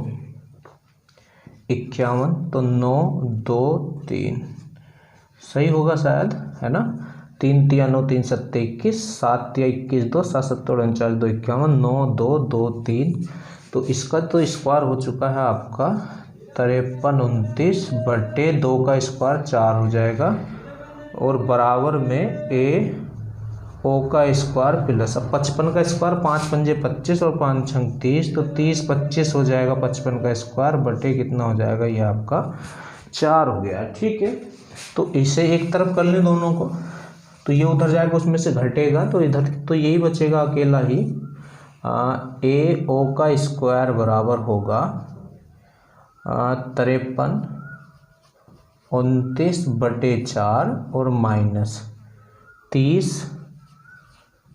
51, तो 9 2 3 सही होगा शायद, है ना। 3 तिया 9 3 सत्ते 21, 7 तिया 21 2 7 सत्ते 49 2 51, 9 2 2 3। तो इसका तो स्क्वायर हो चुका है आपका 53/29/2 का स्क्वायर 4 हो जाएगा, और बराबर में AO का स्क्वायर प्लस, अब 55 का स्क्वायर 5 पंजे 25 और 5 छंग 30, तो 30 25 हो जाएगा 55 का स्क्वायर बटे कितना हो जाएगा, ये आपका 4 हो गया। ठीक है, तो इसे एक तरफ कर लें दोनों को, तो ये उधर जाएगा उसमें से घटेगा, तो इधर तो यही बचेगा अकेला ही। AO का स्क्वायर बराबर होगा 53 29/4 और माइनस 30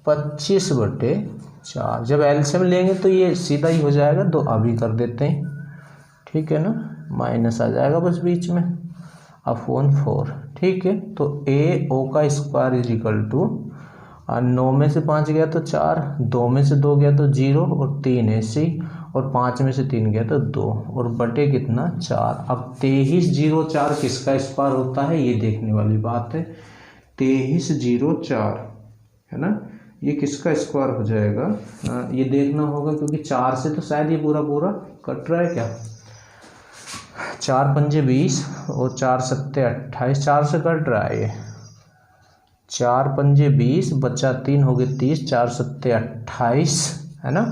25/4। जब एलसीएम लेंगे तो ये सीधा ही हो जाएगा, तो अभी कर देते हैं। ठीक है ना, माइनस आ जाएगा बस बीच में अपॉन 4। ठीक है, तो AO का स्क्वायर इज इक्वल टू 9 में से 5 गया तो 4, 2 में से 2 गया तो 0 और 3 ऐसे ही, और 5 में से 3 गया तो 2 और बटे कितना 4। अब 2304 किसका स्क्वायर होता है ये देखने वाली बात है। 2304 है ना, ये किसका स्क्वायर हो जाएगा ये देखना होगा, क्योंकि 4 से तो शायद ये पूरा पूरा कट रहा है क्या। 4 पंजे 20 और 4 सत्ते 28, 4 से कट रहा है ये। 4 पंजे 20 बचा 3 हो गए 30, 4 सत्ते 28 है ना,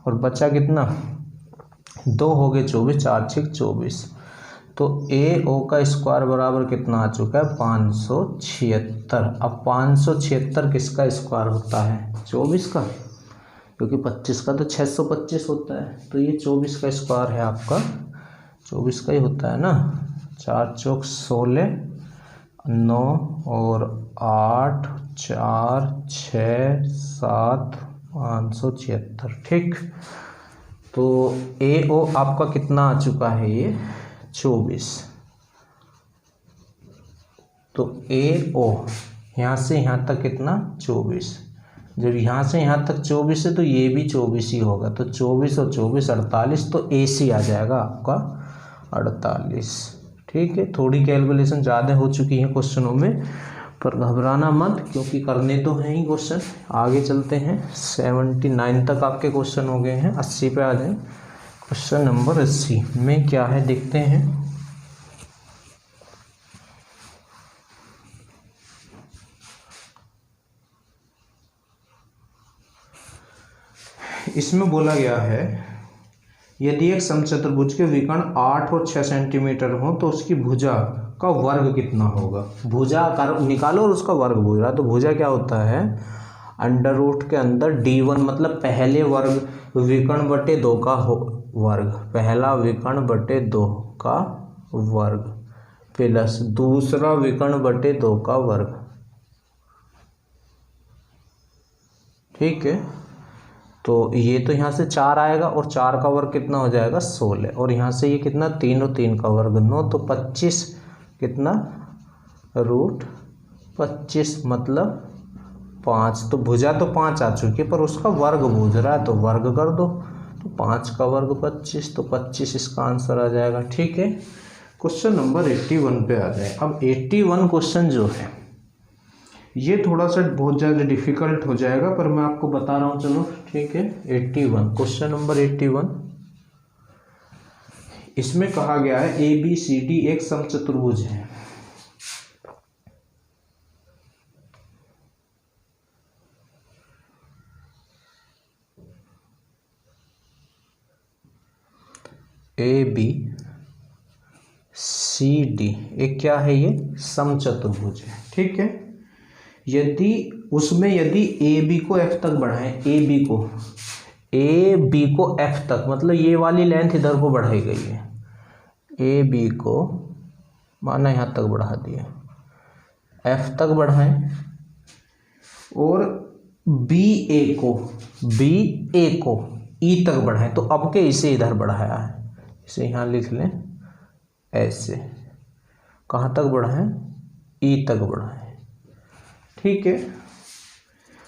और बचा कितना 2 हो गए 24, 4 6 24। तो ए ओ का स्क्वायर बराबर कितना आ चुका है 576। अब 576 किसका स्क्वायर होता है 24 का, क्योंकि 25 का तो 625 होता है, तो ये 24 का स्क्वायर है आपका, 24 का ही होता है ना। 4 चौक 16, 9 और 8 4 6 7 576। ठीक, तो ए ओ आपका कितना आ चुका है ये 24। तो ए ओ यहाँ से यहाँ तक कितना 24, जब यहाँ से यहाँ तक 24 है तो ये भी 24 ही होगा, तो 24 और 24 48, तो ए सी आ जाएगा आपका 48। ठीक है, थोड़ी कैलकुलेशन ज़्यादा हो चुकी है क्वेश्चनों में, पर घबराना मत, क्योंकि करने तो हैं ही क्वेश्चन। आगे चलते हैं, 79 तक आपके क्वेश्चन हो गए हैं, 80 पे आ जाए। क्वेश्चन नंबर 80 में क्या है देखते हैं। इसमें बोला गया है यदि एक समचतुर्भुज के विकर्ण 8 और 6 सेंटीमीटर हो तो उसकी भुजा का वर्ग कितना होगा। भुजा निकालो और उसका वर्ग पूछ रहा, तो भुजा क्या होता है अंडर रूट के अंदर d1 मतलब पहले वर्ग विकर्ण बटे 2 का वर्ग, पहला विकर्ण बटे 2 का वर्ग प्लस दूसरा विकर्ण बटे 2 का वर्ग। ठीक है, तो ये तो यहाँ से 4 आएगा और 4 का वर्ग कितना हो जाएगा 16, और यहाँ से ये कितना 3 और 3 का वर्ग 9, तो 25 कितना रूट 25 मतलब 5। तो भुजा तो 5 आ चुकी है, पर उसका वर्ग पूछ रहा है तो वर्ग कर दो, तो 5 का वर्ग 25, तो 25 इसका आंसर आ जाएगा। ठीक है, क्वेश्चन नंबर 81 पे आ जाए। अब 81 क्वेश्चन जो है ये थोड़ा सा बहुत ज़्यादा डिफिकल्ट हो जाएगा, पर मैं आपको बता रहा हूँ, चलो ठीक है। 81 क्वेश्चन नंबर 81, इसमें कहा गया है ए बी सी डी एक समचतुर्भुज है। ए बी सी डी एक क्या है ये समचतुर्भुज है। ठीक है, यदि उसमें यदि ए बी को एफ तक बढ़ाएं, ए बी को एफ तक मतलब ये वाली लेंथ इधर को बढ़ाई गई है, ए बी को माना यहाँ तक बढ़ा दिया, एफ तक बढ़ाएं, और बी ए को ई तक बढ़ाएं, तो अब के इसे इधर बढ़ाया है, इसे यहाँ लिख लें ऐसे, कहाँ तक बढ़ाएं ई तक बढ़ाएं। ठीक है,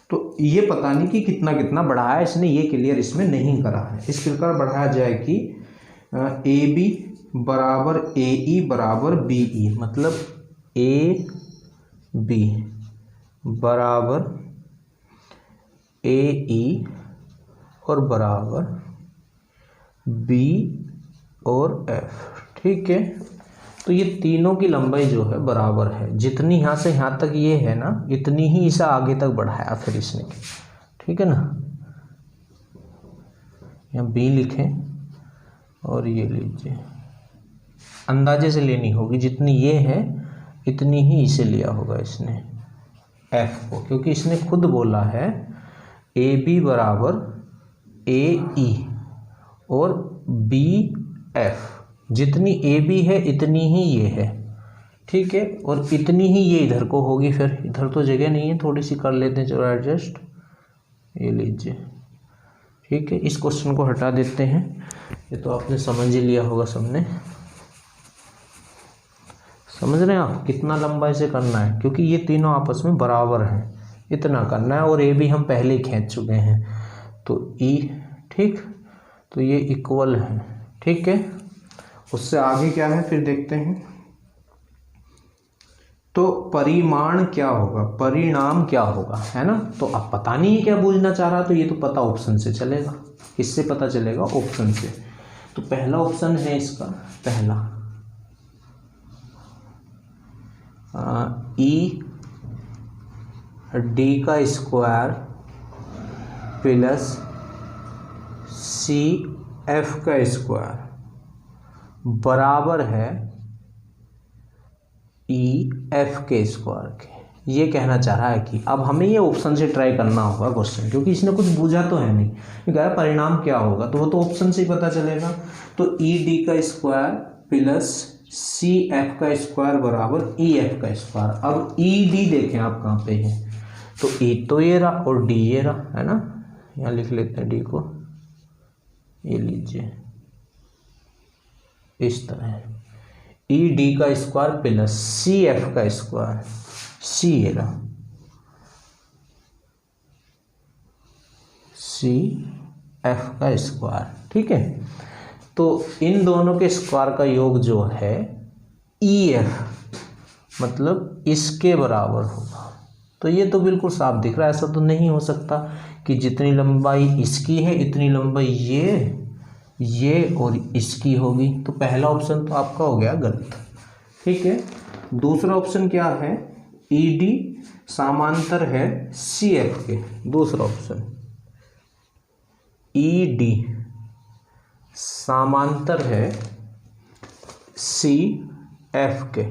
तो ये पता नहीं कि कितना कितना बढ़ाया इसने, ये क्लियर इसमें नहीं करा है। इस प्रकार बढ़ाया जाए कि ए बी बराबर ए ई बराबर बी ई, मतलब ए बी बराबर ए ई और बराबर बी और एफ। ठीक है, तो ये तीनों की लंबाई जो है बराबर है, जितनी यहाँ से यहाँ तक ये है ना, इतनी ही इसे आगे तक बढ़ाया फिर इसने। ठीक है ना, यहाँ बी लिखें और ये लीजिए, अंदाजे से लेनी होगी, जितनी ये है इतनी ही इसे लिया होगा इसने एफ को, क्योंकि इसने खुद बोला है ए बी बराबर ए ई और बी एफ, जितनी ए बी है इतनी ही ये है। ठीक है, और इतनी ही ये इधर को होगी, फिर इधर तो जगह नहीं है, थोड़ी सी कर लेते हैं चलो एडजस्ट, ये लीजिए। ठीक है, इस क्वेश्चन को हटा देते हैं, ये तो आपने समझ ही लिया होगा सबने। समझ रहे हैं आप कितना लंबा इसे करना है, क्योंकि ये तीनों आपस में बराबर हैं, इतना करना है, और ए भी हम पहले ही खींच चुके हैं, तो ई। ठीक, तो ये इक्वल है। ठीक है, उससे आगे क्या है फिर देखते हैं। तो परिमाण क्या होगा, परिणाम क्या होगा, है ना। तो अब पता नहीं है क्या पूछना चाह रहा, तो ये तो पता ऑप्शन से चलेगा। किससे पता चलेगा, ऑप्शन से। तो पहला ऑप्शन है इसका, पहला ई डी का स्क्वायर प्लस सी एफ का स्क्वायर बराबर है ई एफ के स्क्वायर के, ये कहना चाह रहा है कि अब हमें ये ऑप्शन से ट्राई करना होगा क्वेश्चन, क्योंकि इसने कुछ बूझा तो है नहीं, ये कह रहा है परिणाम क्या होगा, तो वो तो ऑप्शन से ही पता चलेगा। तो ई डी का स्क्वायर प्लस सी एफ का स्क्वायर बराबर ई एफ का स्क्वायर। अब ई डी देखें आप कहाँ पे है, तो ई तो ये रहा और डी ये रहा, है ना, यहाँ लिख लेते हैं डी को, ये लीजिए इस तरह, ई डी का स्क्वायर प्लस सी एफ का स्क्वायर, सी ये रहा, सी एफ का स्क्वायर, ठीक है। तो इन दोनों के स्क्वायर का योग जो है ई एफ मतलब इसके बराबर होगा। तो ये तो बिल्कुल साफ दिख रहा है, ऐसा तो नहीं हो सकता कि जितनी लंबाई इसकी है इतनी लंबाई ये और इसकी होगी, तो पहला ऑप्शन तो आपका हो गया गलत, ठीक है। दूसरा ऑप्शन क्या है, ई डी समांतर है सी एफ के, दूसरा ऑप्शन ई डी समांतर है सी एफ के।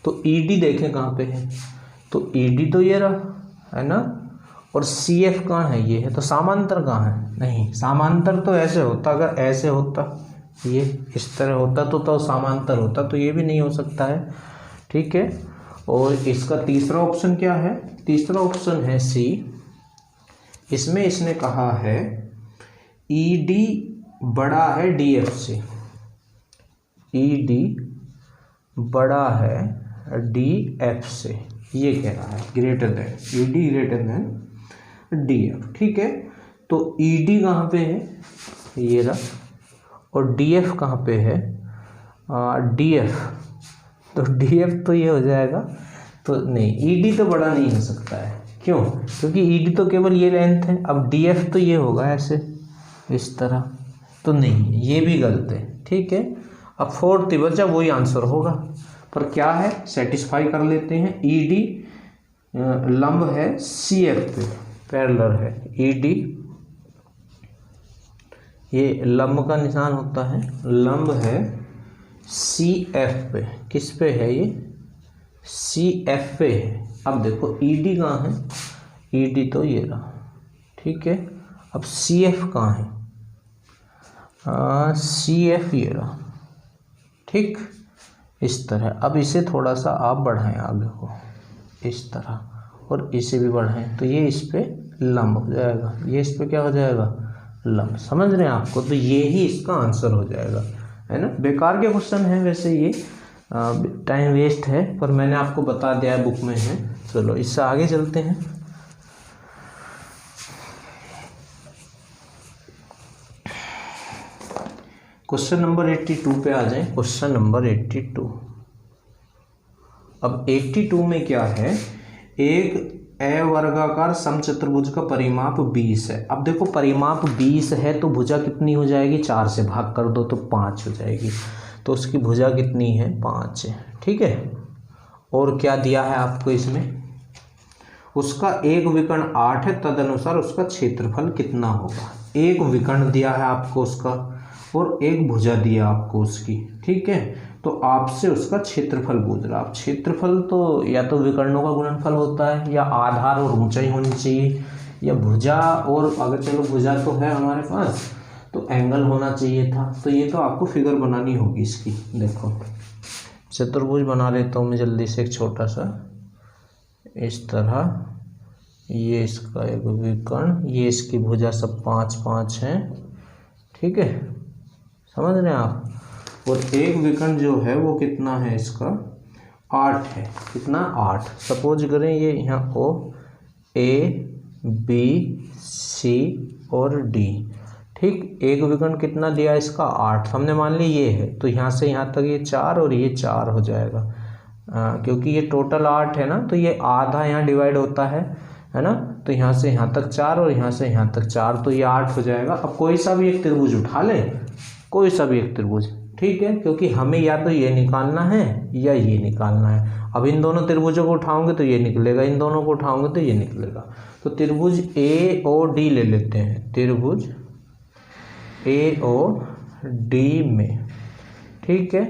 तो ई डी देखें कहाँ पे है, तो ई डी तो ये रहा, है ना, और सी एफ कहाँ है, ये है, तो समांतर कहाँ है, नहीं, समांतर तो ऐसे होता, अगर ऐसे होता, ये इस तरह होता तो समांतर होता, तो ये भी नहीं हो सकता है, ठीक है। और इसका तीसरा ऑप्शन क्या है, तीसरा ऑप्शन है सी, इसमें इसने कहा है ई डी बड़ा है डी एफ से, ई डी बड़ा है डी एफ से, ये कह रहा है greater than, E D greater than D F, ठीक है। तो ई डी कहाँ पे है, ये रहा, और डी एफ कहाँ पे है, डी एफ, तो डी एफ तो ये हो जाएगा, तो नहीं, ई डी तो बड़ा नहीं हो सकता है, क्यों, क्योंकि ई डी तो केवल ये लेंथ है, अब डी एफ तो ये होगा ऐसे इस तरह, तो नहीं, ये भी गलत है, ठीक है। अब फोर्थ बचा, वही आंसर होगा, पर क्या है, सेटिस्फाई कर लेते हैं। ई डी लंब है सी एफ पे, पैरेलल है, ई डी ये लंब का निशान होता है, लंब है सी एफ पे, किस पे है ये, सी एफ पे है। अब देखो ई डी कहाँ है, ई डी तो ये रहा, ठीक है। अब सी एफ कहाँ है, सी एफ ये रहा, ठीक, इस तरह। अब इसे थोड़ा सा आप बढ़ाएं आगे को इस तरह, और इसे भी बढ़ाएं, तो ये इस पे लंब हो जाएगा, ये इस पे क्या हो जाएगा, लंब, समझ रहे हैं आपको, तो ये ही इसका आंसर हो जाएगा, है ना। बेकार के क्वेश्चन है वैसे ये, टाइम वेस्ट है, पर मैंने आपको बता दिया है, बुक में है। चलो इससे आगे चलते हैं। क्वेश्चन नंबर 82 पे आ जाएं। Question number 82। अब 82 में क्या है, एक अवर्गाकार समचतुर्भुज का परिमाप 20 है। अब देखो परिमाप 20 है तो भुजा कितनी हो जाएगी, 4 से भाग कर दो तो 5 हो जाएगी, तो उसकी भुजा कितनी है, 5 है, ठीक है। और क्या दिया है आपको इसमें, उसका एक विकर्ण 8 है, तदनुसार उसका क्षेत्रफल कितना होगा। एक विकर्ण दिया है आपको उसका, और एक भुजा दिया आपको उसकी, ठीक है। तो आपसे उसका क्षेत्रफल पूछ रहा। आप क्षेत्रफल तो या तो विकर्णों का गुणनफल होता है, या आधार और ऊंचाई होनी चाहिए, या भुजा, और अगर चलो भुजा तो है हमारे पास, तो एंगल होना चाहिए था। तो ये तो आपको फिगर बनानी होगी इसकी। देखो चतुर्भुज बना लेता हूँ मैं जल्दी से, एक छोटा सा इस तरह, ये इसका एक विकर्ण, ये इसकी भुजा सब 5 5 हैं, ठीक है, समझ रहे हैं आप। और एक विकर्ण जो है वो कितना है, इसका 8 है, कितना 8। सपोज करें ये यहाँ ओ, ए, बी, सी और डी, ठीक। एक विकर्ण कितना दिया इसका 8, हमने मान ली ये है, तो यहाँ से यहाँ तक ये 4 और ये 4 हो जाएगा, क्योंकि ये टोटल 8 है ना, तो ये आधा यहाँ डिवाइड होता है ना, तो यहाँ से यहाँ तक 4 और यहाँ से यहाँ तक 4, तो ये 8 हो जाएगा। अब कोई सा भी एक त्रिभुज उठा ले, कोई सा भी एक त्रिभुज, ठीक है, क्योंकि हमें या तो ये निकालना है या ये निकालना है। अब इन दोनों त्रिभुजों को उठाओगे तो ये निकलेगा, इन दोनों को उठाओगे तो ये निकलेगा। तो त्रिभुज ए और डी ले लेते हैं, त्रिभुज AOD में, ठीक है।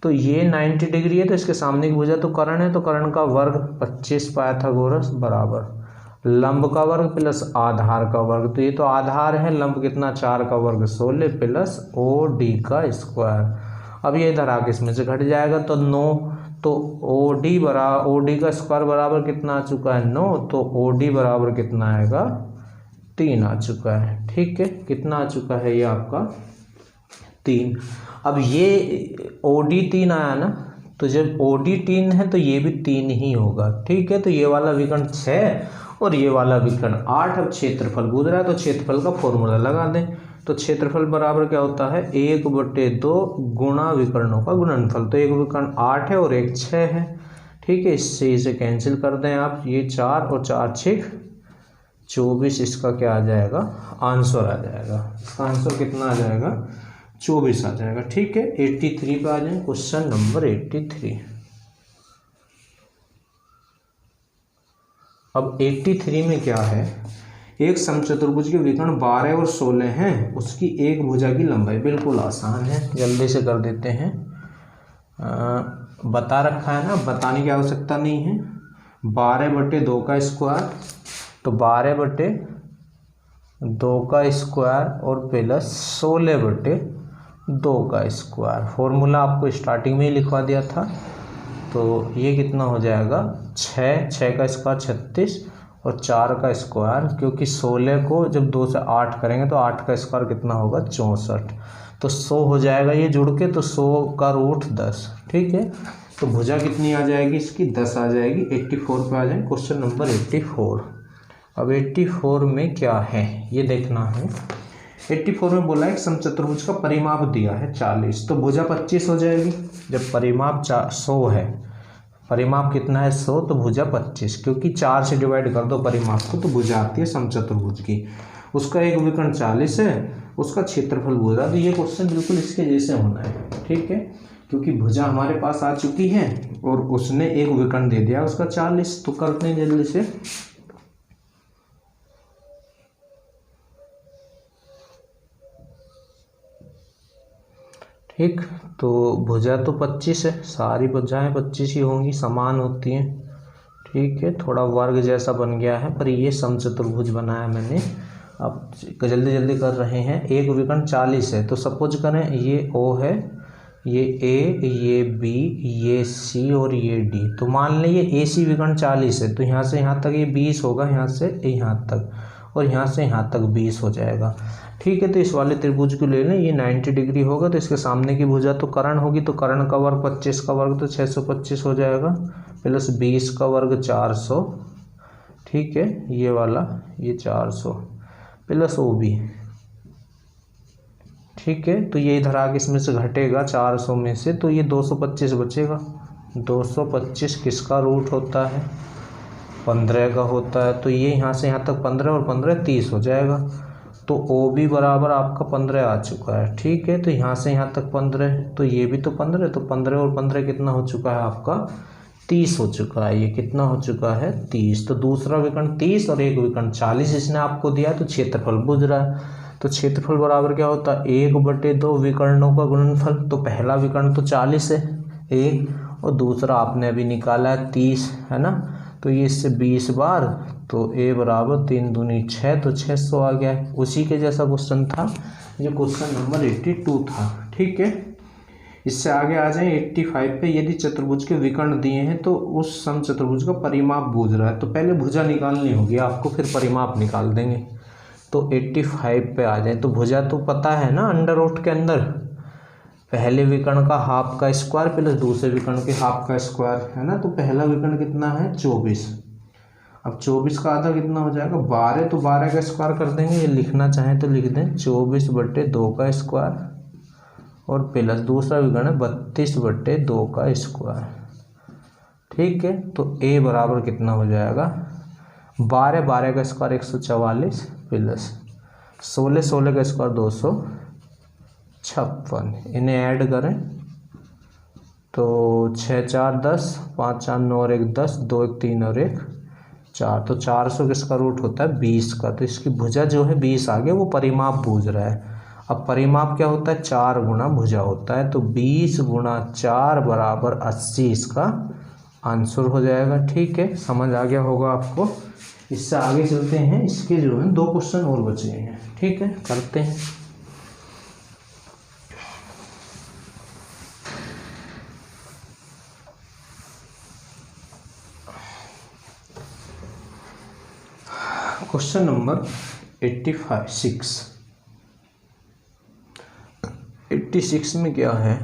तो ये 90 डिग्री है, तो इसके सामने की भुजा तो कर्ण है, तो कर्ण का वर्ग 25 पाइथागोरस बराबर लंब का वर्ग प्लस आधार का वर्ग, तो ये तो आधार है, लंब कितना 4 का वर्ग 16 प्लस OD का स्क्वायर। अब ये इधर आके इसमें से घट जाएगा तो 9, तो OD का स्क्वायर बराबर कितना आ चुका है 9, तो OD बराबर कितना आएगा 3 आ चुका है, ठीक है। कितना आ चुका है ये आपका 3। अब ये OD 3 आया ना, तो जब OD 3 है तो ये भी 3 ही होगा, ठीक है। तो ये वाला विकर्ण 6 और ये वाला विकर्ण 8। अब क्षेत्रफल पूछ रहा है तो क्षेत्रफल का फॉर्मूला लगा दें, तो क्षेत्रफल बराबर क्या होता है 1/2 गुणा विकर्णों का गुणनफल। तो एक विकर्ण 8 है और एक 6 है, ठीक है। इससे इसे कैंसिल कर दें आप, ये 4 और 4 6 24, इसका क्या आ जाएगा आंसर आ जाएगा। इसका आंसर कितना आ जाएगा 24 आ जाएगा, ठीक है। 83 पे आ जाए, क्वेश्चन नंबर 83। अब 83 में क्या है, एक समचतुर्भुज के विकर्ण 12 और 16 हैं, उसकी एक भुजा की लंबाई। बिल्कुल आसान है, जल्दी से कर देते हैं। बता रखा है ना, बताने की आवश्यकता नहीं है। 12/2 का स्क्वायर, तो 12/2 का स्क्वायर और प्लस 16/2 का स्क्वायर। फॉर्मूला आपको स्टार्टिंग में ही लिखवा दिया था, तो ये कितना हो जाएगा 6 का स्क्वायर 36 और 4 का स्क्वायर, क्योंकि 16 को जब 2 से 8 करेंगे तो 8 का स्क्वायर कितना होगा 64, तो 100 हो जाएगा ये जुड़ के, तो 100 का रूट 10, ठीक है। तो भुजा कितनी आ जाएगी इसकी 10 आ जाएगी। 84 पे आ जाए, क्वेश्चन नंबर 84। अब 84 में क्या है ये देखना है। 84 में बोला है कि समचतुर्भुज का परिमाप दिया है 40, तो भुजा 25 हो जाएगी। जब परिमाप 100 है, परिमाप कितना है 100, तो भुजा 25, क्योंकि 4 से डिवाइड कर दो परिमाप को तो भुजा आती है समचतुर्भुज की। उसका एक विकर्ण 40 है, उसका क्षेत्रफल भुजा, तो ये क्वेश्चन बिल्कुल इसके जैसे होना है, ठीक है। क्योंकि भुजा हमारे पास आ चुकी है और उसने एक विकर्ण दे दिया उसका 40, तो करते हैं जल्दी से। ठीक, तो भुजा तो 25 है, सारी भुजाएं 25 ही होंगी, समान होती हैं, ठीक है। थोड़ा वर्ग जैसा बन गया है, पर ये समचतुर्भुज बनाया मैंने। अब जल्दी जल्दी कर रहे हैं। एक विकर्ण 40 है, तो सपोज करें ये O है, ये A, ये B, ये C और ये D। तो मान लें ये AC विकर्ण 40 है, तो यहाँ से यहाँ तक ये 20 होगा, यहाँ से यहाँ तक, और यहाँ से यहाँ तक 20 हो जाएगा, ठीक है। तो इस वाले त्रिभुज को ले लें, ये 90 डिग्री होगा, तो इसके सामने की भुजा तो कर्ण होगी, तो कर्ण का वर्ग 25 का वर्ग तो 625 हो जाएगा, प्लस 20 का वर्ग 400, ठीक है। ये वाला ये 400 प्लस OB, ठीक है। तो ये इधर आके इसमें से घटेगा 400 में से, तो ये 225 बचेगा। 225 किसका रूट होता है 15 का होता है, तो ये यहाँ से यहाँ तक 15 और 15 30 हो जाएगा। तो OB बराबर आपका 15 आ चुका है, ठीक है। तो यहाँ से यहाँ तक 15, तो ये भी तो 15, तो 15 और 15 कितना हो चुका है आपका 30 हो चुका है। ये कितना हो चुका है 30। तो दूसरा विकर्ण 30 और एक विकर्ण 40 इसने आपको दिया, तो क्षेत्रफल बुझ रहा है। तो क्षेत्रफल बराबर क्या होता है 1/2 विकर्णों का गुणनफल। तो पहला विकर्ण तो 40 है एक, और दूसरा आपने अभी निकाला है 30, है ना। तो ये इससे 20 बार, तो A बराबर 3 दूनी 6, तो 600 आ गया है। उसी के जैसा क्वेश्चन था जो क्वेश्चन नंबर 82 था, ठीक है। इससे आगे आ जाए 85 पे। यदि चतुर्भुज के विकर्ण दिए हैं तो उस समचतुर्भुज का परिमाप बूझ रहा है, तो पहले भुजा निकालनी होगी आपको, फिर परिमाप निकाल देंगे। तो 85 पे आ जाए। तो भुजा तो पता है ना, अंडर रूट के अंदर पहले विकर्ण का हाफ का स्क्वायर प्लस दूसरे विकर्ण के हाफ का स्क्वायर, है ना। तो पहला विकर्ण कितना है 24। अब 24 का आधा कितना हो जाएगा 12, तो 12 का स्क्वायर कर देंगे। ये लिखना चाहें तो लिख दें 24/2 का स्क्वायर, और प्लस दूसरा विकर्ण है 32/2 का स्क्वायर, ठीक है। तो A बराबर कितना हो जाएगा 12 का स्क्वायर 144 प्लस 16 का स्क्वायर 256। इन्हें ऐड करें तो 6 4 10, 5 4 9 और 1 10, 2 1 3 और 1 4, तो 400 किसका रूट होता है 20 का। तो इसकी भुजा जो है 20 आ गया, वो परिमाप बूझ रहा है। अब परिमाप क्या होता है, 4 गुना भुजा होता है, तो 20 गुना 4 बराबर 80 इसका आंसर हो जाएगा। ठीक है, समझ आ गया होगा आपको। इससे आगे चलते हैं, इसके जो है 2 क्वेश्चन और बचे हैं। ठीक है, करते हैं। क्वेश्चन नंबर 86 में क्या है,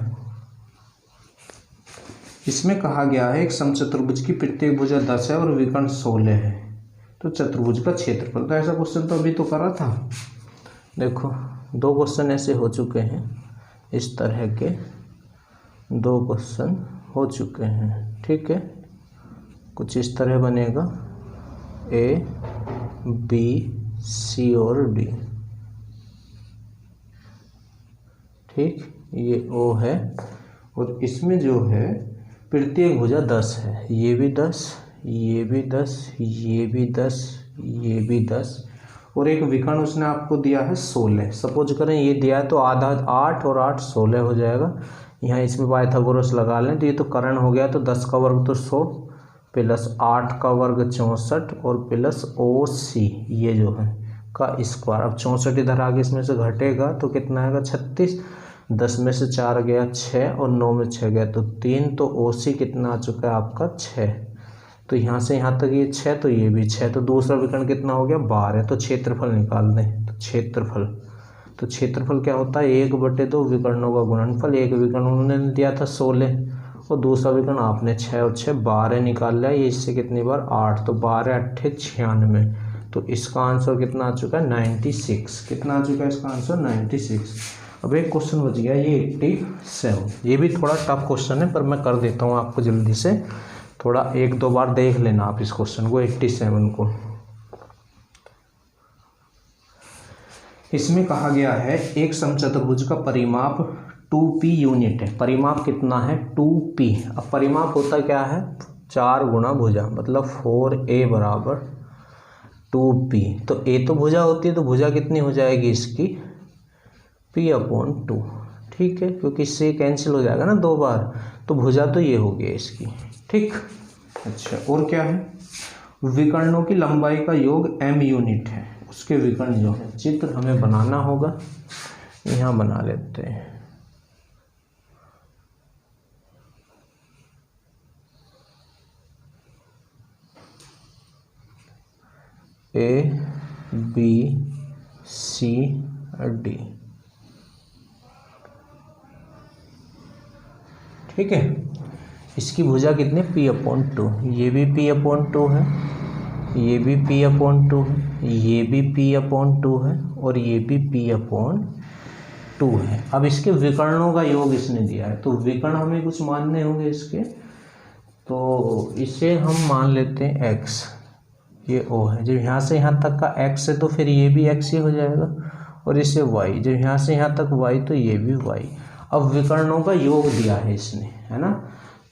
इसमें कहा गया है एक समचतुर्भुज की प्रत्येक भुजा 10 है और विकर्ण 16 है, तो चतुर्भुज का क्षेत्रफल। तो ऐसा क्वेश्चन तो अभी तो करा था। देखो 2 क्वेश्चन ऐसे हो चुके हैं, इस तरह के 2 क्वेश्चन हो चुके हैं। ठीक है, कुछ इस तरह बनेगा A, B, C और D। ठीक, ये O है और इसमें जो है प्रत्येक भुजा 10 है, ये भी 10, ये भी 10, ये भी 10, ये भी 10 और एक विकर्ण उसने आपको दिया है 16। सपोज करें ये दिया है तो आधा 8 और 8 16 हो जाएगा। यहाँ इसमें पाइथागोरस लगा लें तो ये तो कर्ण हो गया, तो 10 का वर्ग तो 100 प्लस 8 का वर्ग 64 और प्लस OC ये जो है का स्क्वायर। अब 64 इधर आगे इसमें से घटेगा तो कितना आएगा 36, 10 में से 4 गया 6 और 9 में 6 गया तो 3, तो OC कितना आ चुका है आपका 6। तो यहाँ से यहाँ तक ये 6, तो ये भी 6, तो दूसरा विकर्ण कितना हो गया 12। तो क्षेत्रफल निकाल दें, तो क्षेत्रफल क्या होता है 1/2 विकर्णों का गुणनफल। एक विकर्ण उन्होंने दिया था 16 और दूसरा विकर्ण आपने 6 और 6 12 निकाल लिया। ये इससे कितनी बार 8, तो 12 8 96, तो इसका आंसर कितना आ चुका है 96। कितना आ चुका है इसका आंसर 96। अब एक क्वेश्चन बच गया ये 87। ये भी थोड़ा टफ क्वेश्चन है पर मैं कर देता हूँ आपको जल्दी से, थोड़ा 1-2 बार देख लेना आप इस क्वेश्चन को 87 को। इसमें कहा गया है एक समचतुर्भुज का परिमाप 2p यूनिट है। परिमाप कितना है 2p। अब परिमाप होता क्या है 4 गुना भुजा, मतलब 4a बराबर 2p। तो a तो भुजा होती है, तो भुजा कितनी हो जाएगी इसकी p/2। ठीक है, क्योंकि इससे कैंसिल हो जाएगा ना 2 बार, तो भुजा तो ये हो गई इसकी। ठीक, अच्छा और क्या है, विकर्णों की लंबाई का योग m यूनिट है। उसके विकर्ण जो है चित्र हमें बनाना होगा, यहाँ बना लेते हैं। A, B, C, D। ठीक है, इसकी भुजा कितनी p/2, ये भी p/2 है, ये भी p/2 है, ये भी p/2 है और ये भी p/2 है। अब इसके विकर्णों का योग इसने दिया है, तो विकर्ण हमें कुछ मानने होंगे इसके, तो इसे हम मान लेते हैं x। ये O है, जब यहाँ से यहाँ तक का x है तो फिर ये भी x ही हो जाएगा, और इसे y, जब यहाँ से यहाँ तक y तो ये भी y। अब विकर्णों का योग दिया है इसने, है ना,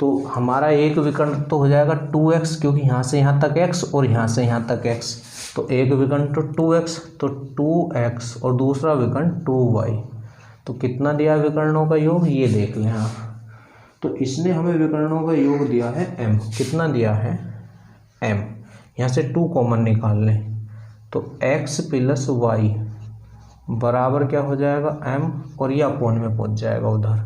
तो हमारा एक विकर्ण तो हो जाएगा 2x, क्योंकि यहाँ से यहाँ तक x और यहाँ से यहाँ तक x, तो एक विकर्ण तो 2x, तो 2x और दूसरा विकर्ण 2y। तो कितना दिया विकर्णों का योग ये देख लें आप। तो इसने हमें विकर्णों का योग दिया है m। कितना दिया है m, यहाँ से 2 कॉमन निकाल लें, तो x + y बराबर क्या हो जाएगा m, और ये अपोन में पहुँच जाएगा उधर।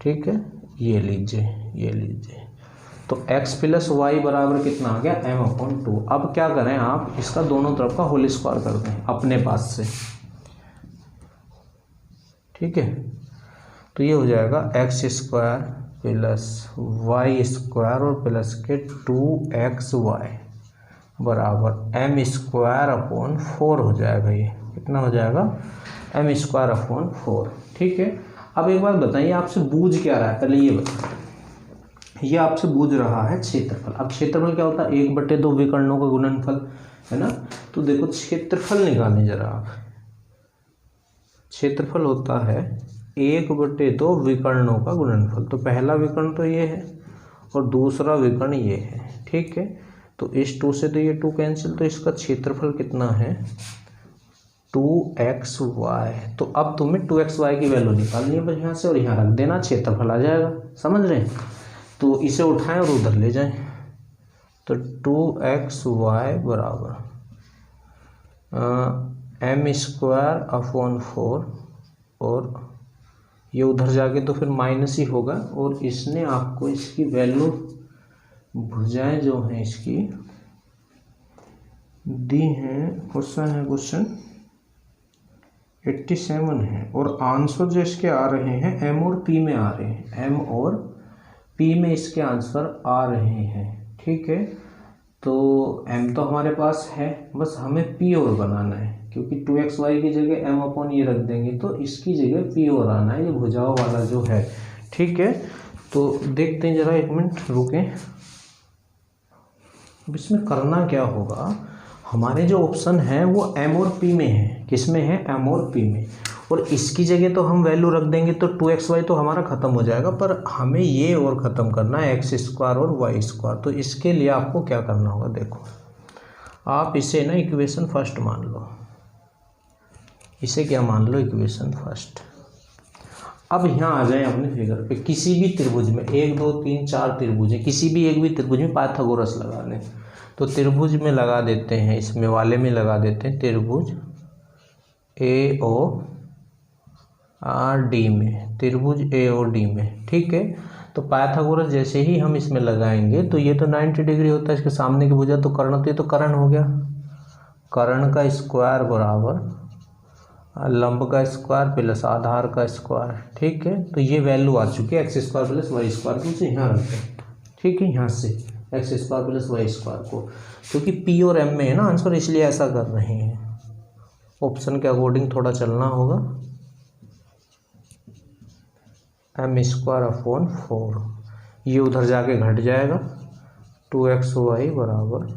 ठीक है, ये लीजिए, ये लीजिए, तो x + y बराबर कितना आ गया m/2। अब क्या करें आप, इसका दोनों तरफ का होल स्क्वायर कर दें अपने पास से। ठीक है, तो ये हो जाएगा x² + y² और प्लस के 2xy बराबर m²/4 हो जाएगा। ये कितना हो जाएगा m²/4। ठीक है, अब एक बात बताइए आपसे बूझ क्या रहा है, पहले ये बताइए। ये आपसे बूझ रहा है क्षेत्रफल। अब क्षेत्रफल क्या होता है 1/2 विकर्णों का गुणनफल, है ना। तो देखो क्षेत्रफल निकालें जरा आप। क्षेत्रफल होता है 1/2 विकर्णों का गुणनफल। तो पहला विकर्ण तो ये है और दूसरा विकर्ण ये है। ठीक है, तो इस 2 से तो ये 2 कैंसिल, तो इसका क्षेत्रफल कितना है 2xy। तो अब तुम्हें 2xy की वैल्यू निकालनी है बस यहाँ से, और यहाँ रख देना, क्षेत्रफल आ जाएगा। समझ रहे हैं? तो इसे उठाएं और उधर ले जाएं। तो 2xy बराबर m²/4, और ये उधर जाके तो फिर माइनस ही होगा। और इसने आपको इसकी वैल्यू भुजाएं जो हैं इसकी दी हैं, क्वेश्चन 87 है, और आंसर जो इसके आ रहे हैं m और p में आ रहे हैं, m और p में इसके आंसर आ रहे हैं। ठीक है, तो m तो हमारे पास है, बस हमें p और बनाना है, क्योंकि 2xy की जगह m/, ये रख देंगे तो इसकी जगह p और आना है, ये भुजाओं वाला जो है। ठीक है, तो देखते हैं जरा, 1 मिनट रुकें। अब इसमें करना क्या होगा, हमारे जो ऑप्शन है वो m और p में है। किस में है? m और p में। और इसकी जगह तो हम वैल्यू रख देंगे तो 2xy तो हमारा ख़त्म हो जाएगा, पर हमें ये और ख़त्म करना है x² और y²। तो इसके लिए आपको क्या करना होगा, देखो आप इसे ना इक्वेशन फर्स्ट मान लो, इसे क्या मान लो, इक्वेशन फर्स्ट। अब यहाँ आ जाए अपने फिगर पे, किसी भी त्रिभुज में 1 2 3 4 त्रिभुज है, किसी भी एक भी त्रिभुज में पाइथागोरस लगा लें। तो त्रिभुज में लगा देते हैं, इसमें वाले में लगा देते हैं त्रिभुज AOD में, त्रिभुज AOD में। ठीक है, तो पाइथागोरस जैसे ही हम इसमें लगाएंगे तो ये तो 90 डिग्री होता है, इसके सामने की भुजा तो कर्ण, तो ये तो कर्ण हो गया, कर्ण का स्क्वायर बराबर लंब का स्क्वायर प्लस आधार का स्क्वायर। ठीक है, तो ये वैल्यू आ चुकी है x² + y², तो उसे यहाँ रखते हैं। ठीक है, यहाँ से x² + y² को, क्योंकि p और m में है ना आंसर, इसलिए ऐसा कर रहे हैं। ऑप्शन के अकॉर्डिंग थोड़ा चलना होगा। m²/4, ये उधर जाके घट जाएगा, 2xy बराबर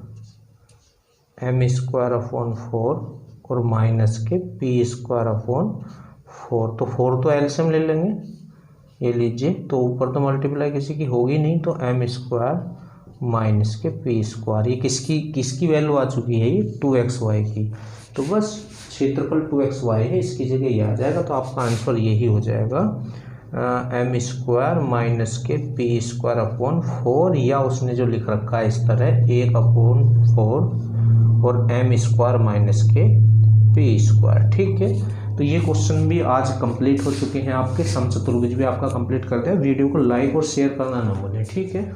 m²/4 और माइनस के p²/4। तो 4 तो एलसीएम ले लेंगे, ये लीजिए, तो ऊपर तो मल्टीप्लाई किसी की होगी नहीं, तो m² माइनस के p²। ये किसकी वैल्यू आ चुकी है, ये 2xy की। तो बस क्षेत्रफल 2xy है, इसकी जगह ये आ जाएगा, तो आपका आंसर यही हो जाएगा m² माइनस के p²/4, या उसने जो लिख रखा है इस तरह 1/4 और m² माइनस के p²। ठीक है, तो ये क्वेश्चन भी आज कंप्लीट हो चुके हैं आपके, समचतुर्भुज भी आपका कंप्लीट कर दिया। वीडियो को लाइक और शेयर करना ना भूलें। ठीक है।